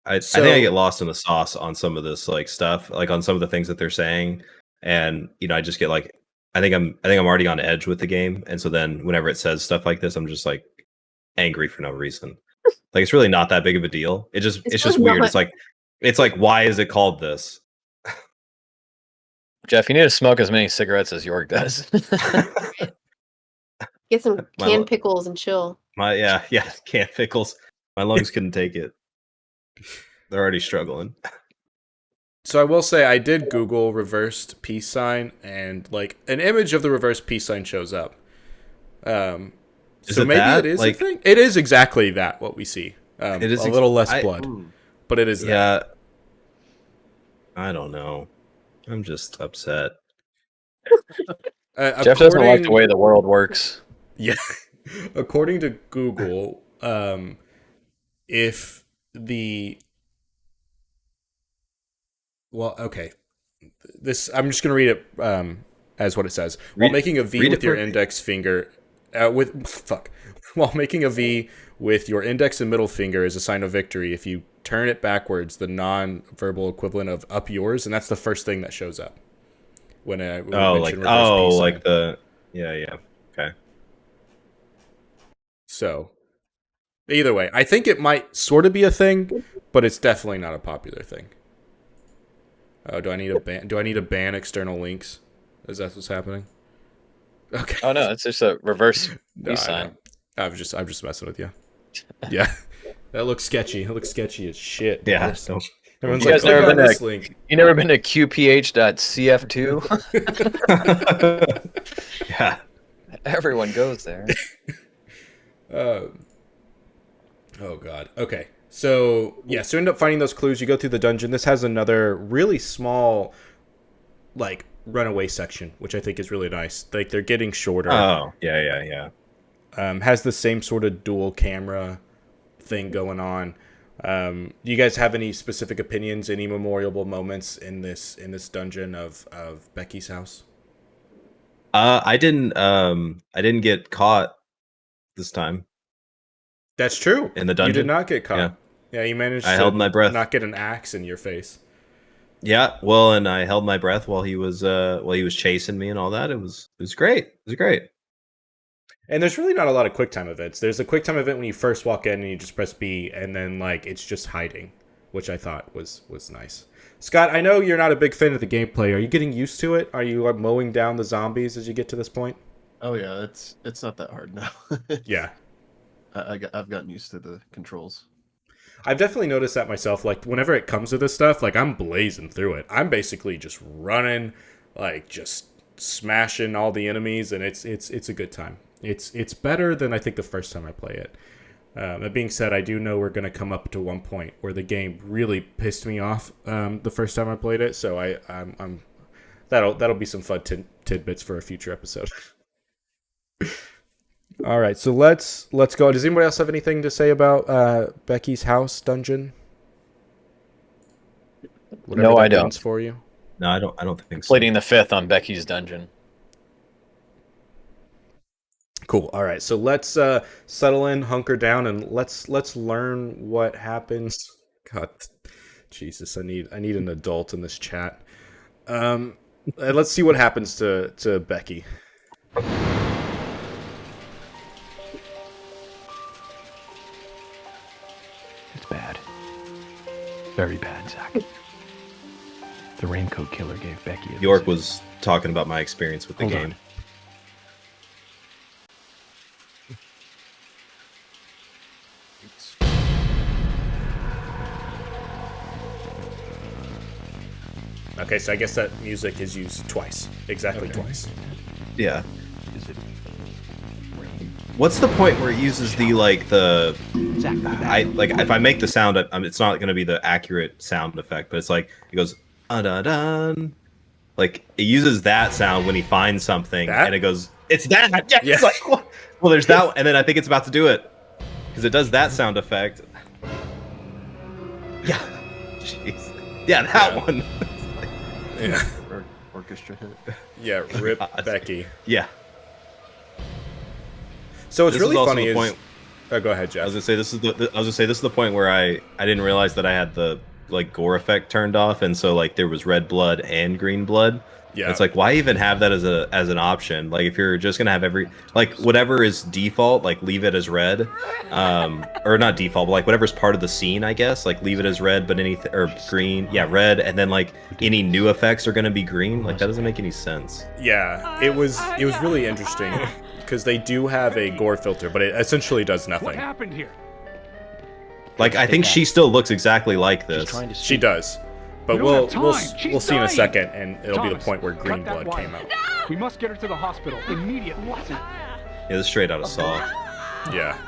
I think I get lost in the sauce on some of this like stuff, like on some of the things that they're saying, and I just get like I think I'm already on edge with the game, and so then whenever it says stuff like this, I'm just like angry for no reason. Like, it's really not that big of a deal. It's just really weird. not. It's like why is it called this? Jeff, you need to smoke as many cigarettes as York does. Get some canned pickles and chill. Canned pickles. My lungs couldn't take it. They're already struggling. So I will say I did Google reversed peace sign, and like an image of the reverse peace sign shows up. So maybe it is a thing. It is exactly that what we see. It is a little less blood, but it is. Yeah. I don't know. I'm just upset. Jeff doesn't like the way the world works. Yeah. According to Google, if the this I'm just gonna read it as what it says. While making a V with your index finger, while making a V with your index and middle finger is a sign of victory. If you turn it backwards, the non-verbal equivalent of up yours, and that's the first thing that shows up. when I we Oh, mentioned reverse peace sign. like the yeah. Okay. So either way, I think it might sort of be a thing, but it's definitely not a popular thing. Oh, do I need to ban external links? Is that what's happening? Okay. Oh no, it's just a reverse No, peace I sign. know. I'm just messing with you. Yeah. That looks sketchy. It looks sketchy as shit. Yeah. So everyone's You like, guys never click on been this to link. you never been to qph.cf2? Yeah. Everyone goes there. Oh god. Okay. So yeah, so you end up finding those clues. You go through the dungeon. This has another really small, like, runaway section, which I think is really nice. Like, they're getting shorter. Oh yeah. Has the same sort of dual camera thing going on. Do you guys have any specific opinions, any memorable moments in this dungeon of Becky's house? I didn't get caught this time. That's true. In the dungeon. You did not get caught. Yeah, you managed I to held my breath. not get an axe in your face. Yeah, well, and I held my breath while he was chasing me and all that. It was great. It was great. And there's really not a lot of QuickTime events. There's a QuickTime event when you first walk in and you just press B, and then like it's just hiding, which I thought was nice. Scott, I know you're not a big fan of the gameplay. Are you getting used to it? Are you like mowing down the zombies as you get to this point? Oh yeah, it's not that hard now. Yeah. I've gotten used to the controls. I've definitely noticed that myself. Like, whenever it comes to this stuff, like, I'm blazing through it. I'm basically just running, like, just smashing all the enemies, and it's a good time. It's better than I think the first time I play it. That being said, I do know we're going to come up to one point where the game really pissed me off the first time I played it, so I'm that'll be some fun tidbits for a future episode. All right, so let's go. Does anybody else have anything to say about Becky's house dungeon? Whatever No, that I don't. means for you. No, I don't think so. Completing the 5th on Becky's dungeon. Cool. All right, so let's settle in, hunker down, and let's learn what happens. God, Jesus, I need an adult in this chat. Let's see what happens to Becky. It's bad. Very bad, Zach. The Raincoat Killer gave Becky a York visit. was talking about my experience with the Hold game. on. Okay, so I guess that music is used twice, exactly twice. Yeah. Is it What's the point where it uses the if I make the sound, it's not going to be the accurate sound effect, but it's like it goes dun. Like it uses that sound when he finds something, and it goes, it's that. Yeah. It's like, what? Well, there's that, and then I think it's about to do it because it does that sound effect. Yeah. Jeez. Yeah, that one. Yeah. Orchestra hit. Yeah, rip Becky. Yeah. So what's This really is also funny the is. point- Oh, go ahead, Jeff. I was gonna say this is the point where I didn't realize that I had the like gore effect turned off, and so like there was red blood and green blood. Yeah. And it's like, why even have that as an option? Like if you're just gonna have whatever is default, like leave it as red, or not default, but like whatever's part of the scene, I guess, like leave it as red, but or green, yeah, red, and then like any new effects are gonna be green. Like that doesn't make any sense. Yeah, it was really interesting because they do have a gore filter, but it essentially does What nothing. happened here? Like I think she still looks exactly like this. She does, but We don't we'll have time. we'll She's see in a dying. second, and it'll be the Thomas, point where green cut that blood wire. came out. We must get her to the hospital immediately. Yeah, this is straight out of Saw. Yeah.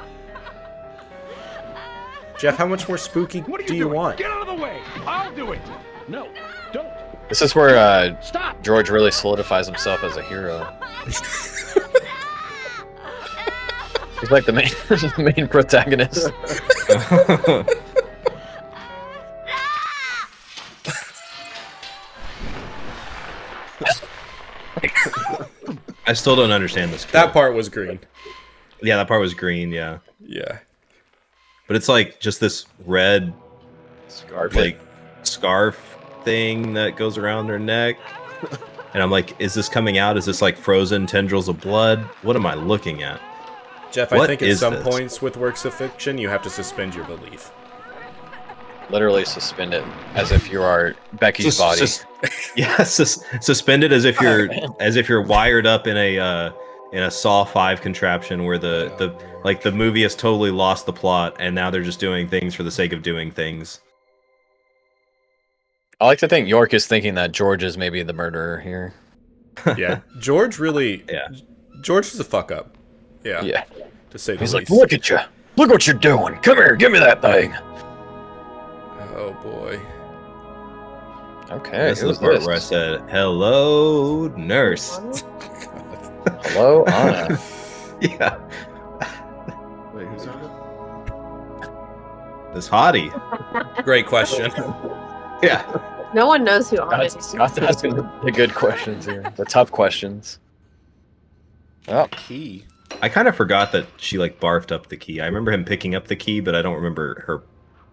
Jeff, how much more spooky What are you do you doing? want? Get out of the way. I'll do it. No, don't. This is where Stop. George really solidifies himself as a hero. He's like the main protagonist. I still don't understand this. That part was green. Yeah, that part was green. Yeah. Yeah. But it's like just this red Scarf. like scarf thing that goes around her neck. and I'm like, is this coming out? Is this like frozen tendrils of blood? What am I looking at? Jeff, I think at some points with works of fiction, you have to suspend your belief. Literally suspend it as if you are Becky's body. Suspended as if you're wired up in a Saw 5 contraption where the movie has totally lost the plot and now they're just doing things for the sake of doing things. I like to think York is thinking that George is maybe the murderer here. Yeah, George really. Yeah, George is a fuck up. Yeah. Yeah. To say the He's least. like, look at you. Look what you're doing. Come here, give me that thing. Oh boy. Okay. This is the part where I said, "Hello, nurse." Hello, Anna. Yeah. Wait, who's on This hottie. Great question. Yeah. No one knows who Anna is. Scott's asking the good questions here. The tough questions. Oh. Key. I kind of forgot that she like barfed up the key. I remember him picking up the key, but I don't remember her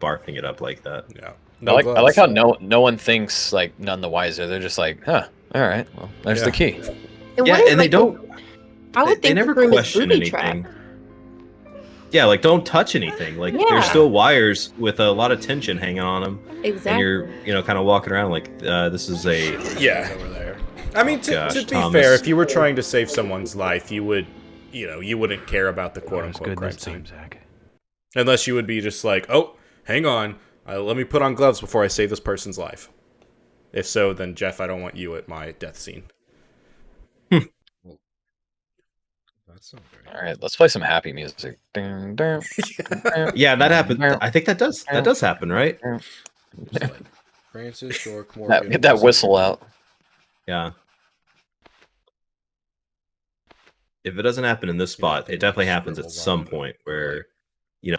barfing it up like that. Yeah. I like how no one thinks like none the wiser. They're just like, huh, all right, well, there's the key. And they don't. I would They think never the room is question booby anything. trapped. Yeah, like don't touch anything. Like there's still wires with a lot of tension hanging on them. Exactly. And you're kind of walking around like this is a over there. I mean, to be Thomas. fair, if you were trying to save someone's life, you would, you wouldn't care about the quote unquote crime scene, unless you would be just like, oh, hang on, let me put on gloves before I save this person's life. If so, then Jeff, I don't want you at my death scene. All right, let's play some happy music. Dun, dun, dun, Yeah, that happened. I think that does happen, right? Francis York Morgan. Get that whistle out. Yeah. If it doesn't happen in this spot, it definitely happens at some point where,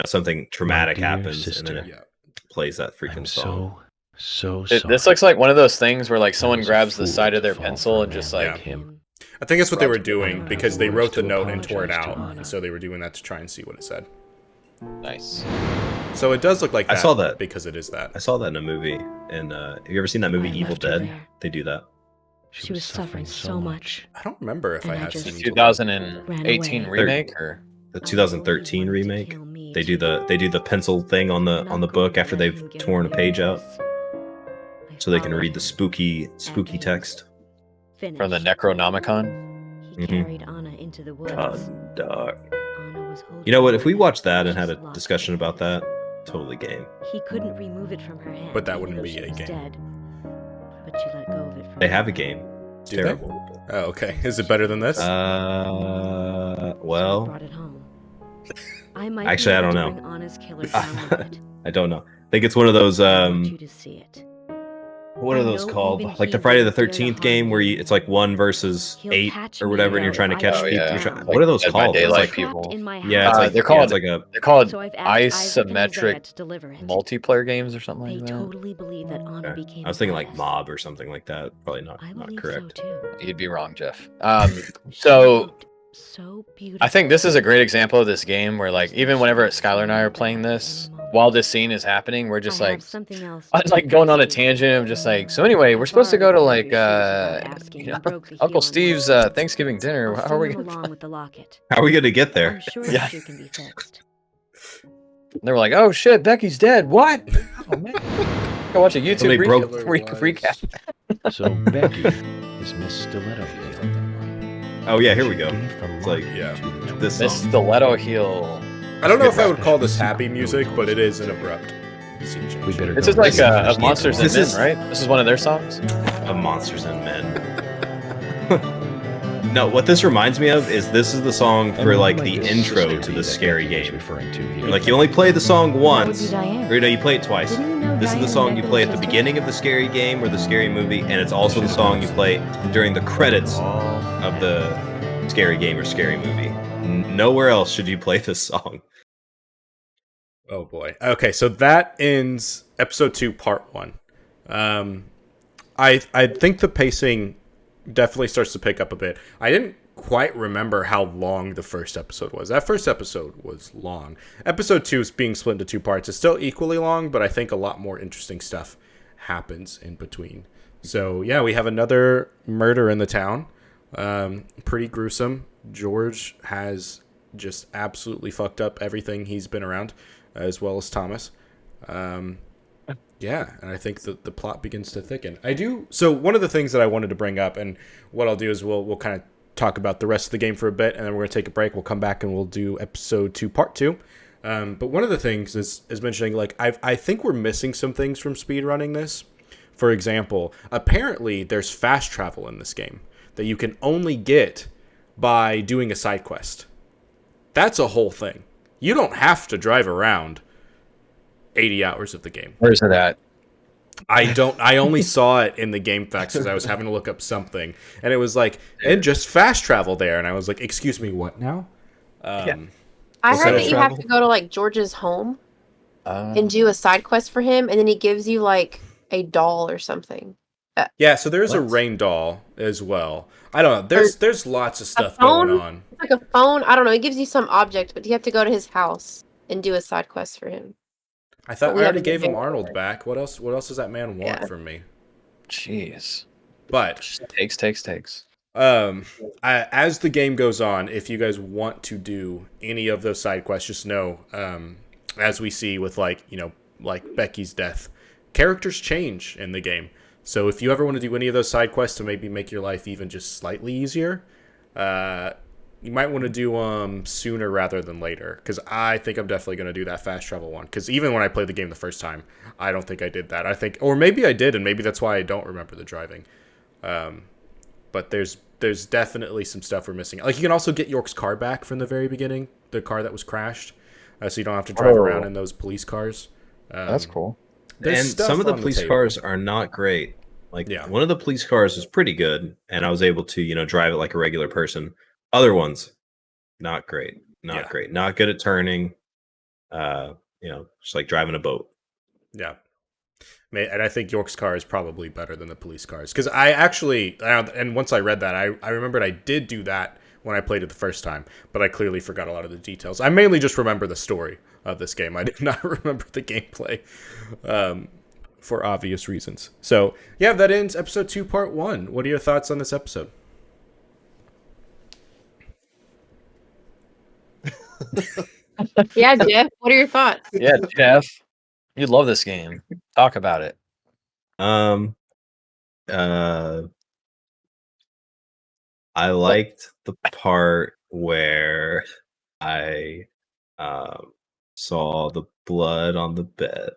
something traumatic happens and then it plays that freaking song. So this looks like one of those things where like someone grabs the side of their pencil and just like him. I think that's what they were doing because they wrote the note and tore it out, and so they were doing that to try and see what it said. Nice. So it does look like that. I saw that because it is that. I saw that in a movie, and have you ever seen that movie Evil Dead? They do that. She was suffering so much. I don't remember if I have seen 2018 remake or the 2013 remake. They do the pencil thing on the book after they've torn a page out, so they can read the spooky text from the Necronomicon. He carried Anna into the woods. Dark. You know what? If we watched that and had a discussion about that, totally game. He couldn't remove it from her hand. But that wouldn't even be though a she was game. Dead. But she let go of it from They her have a hand. game. It's Do they? terrible. Oh, okay. Is it better than this? Well. Brought it home. I might Actually, be I don't able to know. bring Anna's killer down with it. I don't know. I think it's one of those. I want you to see it. What are those I know called? even Like he the Friday the wouldn't dare to 13th harm game where me. it's like 1 versus He'll 8 catch or me whatever, and you're though trying to if catch I people. let yeah. him down. What are those Dead by called? It's Daylight like, people. In my yeah, it's house. like They're called it's like a. They're called So I've asked Isaac and Isaiah isometric to deliver it. multiplayer games or something They like that. totally believe that Anna Okay. became I was thinking a like goddess. Mob or something like that. Probably not I not believe correct. so too. You'd be wrong, Jeff. She So looked so beautiful. I think this is a great example of this game where like even whenever Skylar and I are playing this, while this scene is happening, we're just I like have something else I'm like going on a tangent of just like, so anyway, we're supposed to go to like Uncle Steve's Thanksgiving dinner. How are we gonna along with the locket? How are we gonna get there? I'm sure Yeah. she can be fixed. They were like, oh shit, Becky's dead. What? Oh man. Go watch a YouTube Somebody broke- recap. So Becky is Miss Stiletto. Oh yeah, here we go. It's like this Miss song. Stiletto Heel. I don't know if I would call this happy music, but it is an abrupt scene change. We better This go is like and of Monsters and This Men, is- right? This is one of their songs. Of Monsters and Men. No, what this reminds me of is this is the song for like the intro to the scary game. Referring to here. Like you only play the song once, Diane. or no, you play it twice. Didn't you know This is the Diane song you Beck play at was the sister? beginning of the scary game or the scary movie, and it's also the song you play during the credits of the scary game or scary movie. Nowhere else should you play this song. Oh boy. Okay, so that ends episode 2, part 1. I think the pacing definitely starts to pick up a bit. I didn't quite remember how long the first episode was. That first episode was long. Episode 2 is being split into 2 parts. It's still equally long, but I think a lot more interesting stuff happens in between So yeah, we have another murder in the town. Pretty gruesome. George has just absolutely fucked up everything he's been around, as well as Thomas. Yeah, and I think that the plot begins to thicken. So one of the things that I wanted to bring up, and what I'll do is we'll kind of talk about the rest of the game for a bit, and then we're going to take a break. We'll come back and we'll do episode 2, part 2. But one of the things is mentioning, like, I think we're missing some things from speedrunning this. For example, apparently there's fast travel in this game that you can only get by doing a side quest. That's a whole thing. You don't have to drive around 80 hours of the game. Where's it at? I only saw it in the game facts because I was having to look up something, and it was like, and just fast travel there, and I was like, excuse me, what now? I heard that you have to go to like George's home and do a side quest for him, and then he gives you like a doll or something. Yeah, so there's a rain doll as well. I don't know. There's lots of stuff going on. It's like a phone. I don't know. It gives you some object, but you have to go to his house and do a side quest for him. I thought I already gave him Arnold back. What else does that man want from me? Jeez. But just takes. As the game goes on, if you guys want to do any of those side quests, just know, as we see with like Becky's death, characters change in the game. So if you ever want to do any of those side quests to maybe make your life even just slightly easier, you might want to do them sooner rather than later, because I think I'm definitely going to do that fast travel one, because even when I played the game the first time, I don't think I did that. I think, or maybe I did, and maybe that's why I don't remember the driving. But there's definitely some stuff we're missing. Like, you can also get York's car back from the very beginning, the car that was crashed, so you don't have to drive around in those police cars. That's cool. And some of the police cars are not great. Like, one of the police cars was pretty good, and I was able to, drive it like a regular person. Other ones, not great. Not great. Not good at turning. Just like driving a boat. Yeah. And I think York's car is probably better than the police cars. Because I actually, and once I read that, I remembered I did do that when I played it the first time, but I clearly forgot a lot of the details. I mainly just remember the story of this game. I did not remember the gameplay, for obvious reasons. So, yeah, that ends episode 2, part 1. What are your thoughts on this episode? Yeah, Jeff, what are your thoughts? Yeah, Jeff, you love this game. Talk about it. I liked the part where I saw the blood on the bed.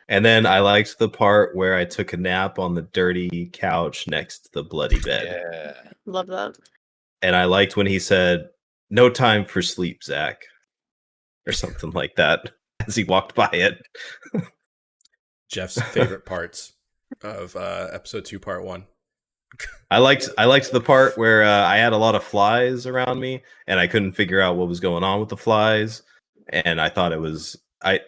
And then I liked the part where I took a nap on the dirty couch next to the bloody bed. Yeah. Love that. And I liked when he said, "No time for sleep, Zach," or something like that as he walked by it. Jeff's favorite parts of episode 2, part 1. I liked the part where I had a lot of flies around me and I couldn't figure out what was going on with the flies. And I thought it was I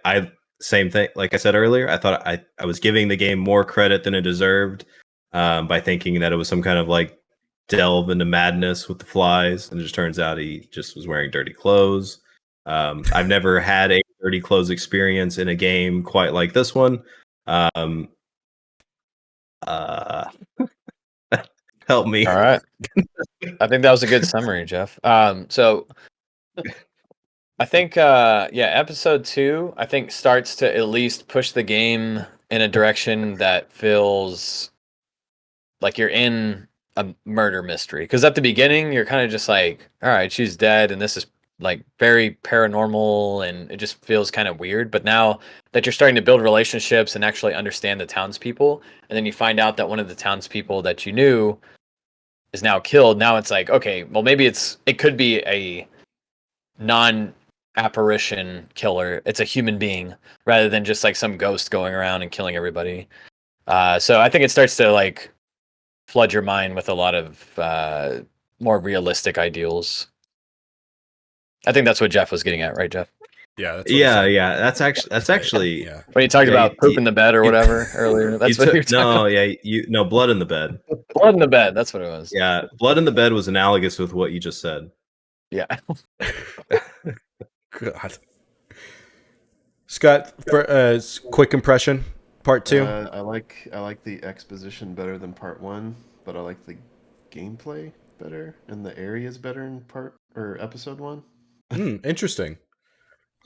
same thing. Like I said earlier, I thought I was giving the game more credit than it deserved by thinking that it was some kind of like delve into madness with the flies, and it just turns out he just was wearing dirty clothes. I've never had a dirty clothes experience in a game quite like this one. Help me. All right. I think that was a good summary, Jeff. So I think episode 2, I think, starts to at least push the game in a direction that feels like you're in a murder mystery. Because at the beginning, you're kind of just like, all right, she's dead, and this is like very paranormal, and it just feels kind of weird. But now that you're starting to build relationships and actually understand the townspeople, and then you find out that one of the townspeople that you knew is now killed, now it's like, okay, well, maybe it could be a non-apparition killer. It's a human being rather than just like some ghost going around and killing everybody. So I think it starts to like flood your mind with a lot of more realistic ideals. I think that's what Jeff was getting at, right, Jeff? Yeah, that's That's actually when you talked about poop in the bed or whatever earlier. That's what you're talking about. Blood in the bed. Blood in the bed. That's what it was. Yeah, blood in the bed was analogous with what you just said. Yeah. God. Scott, for quick impression Part 2? I like the exposition better than part 1, but I like the gameplay better and the areas better in episode 1. Interesting.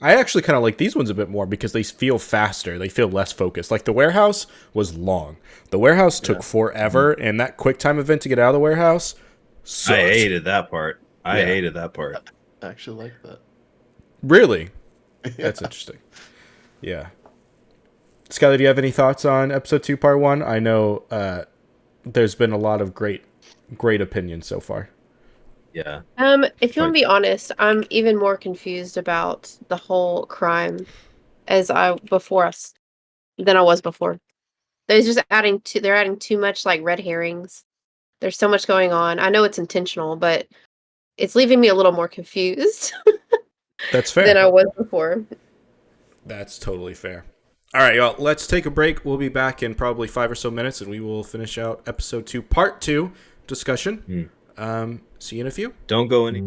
I actually kind of like these ones a bit more because they feel faster. They feel less focused. Like the warehouse was long. The warehouse took forever, and that quick time event to get out of the warehouse sucked. I hated that part. I hated that part. I actually like that. Really? That's interesting. Yeah. Skylar, do you have any thoughts on episode 2, part 1? I know there's been a lot of great opinions so far. Yeah. If you want to be honest, I'm even more confused about the whole crime than I was before. They're adding too much like red herrings. There's so much going on. I know it's intentional, but it's leaving me a little more confused. That's fair. Than I was before. That's totally fair. All right, y'all, let's take a break. We'll be back in probably 5 or so minutes, and we will finish out episode 2, part 2 discussion. See you in a few. Don't go any.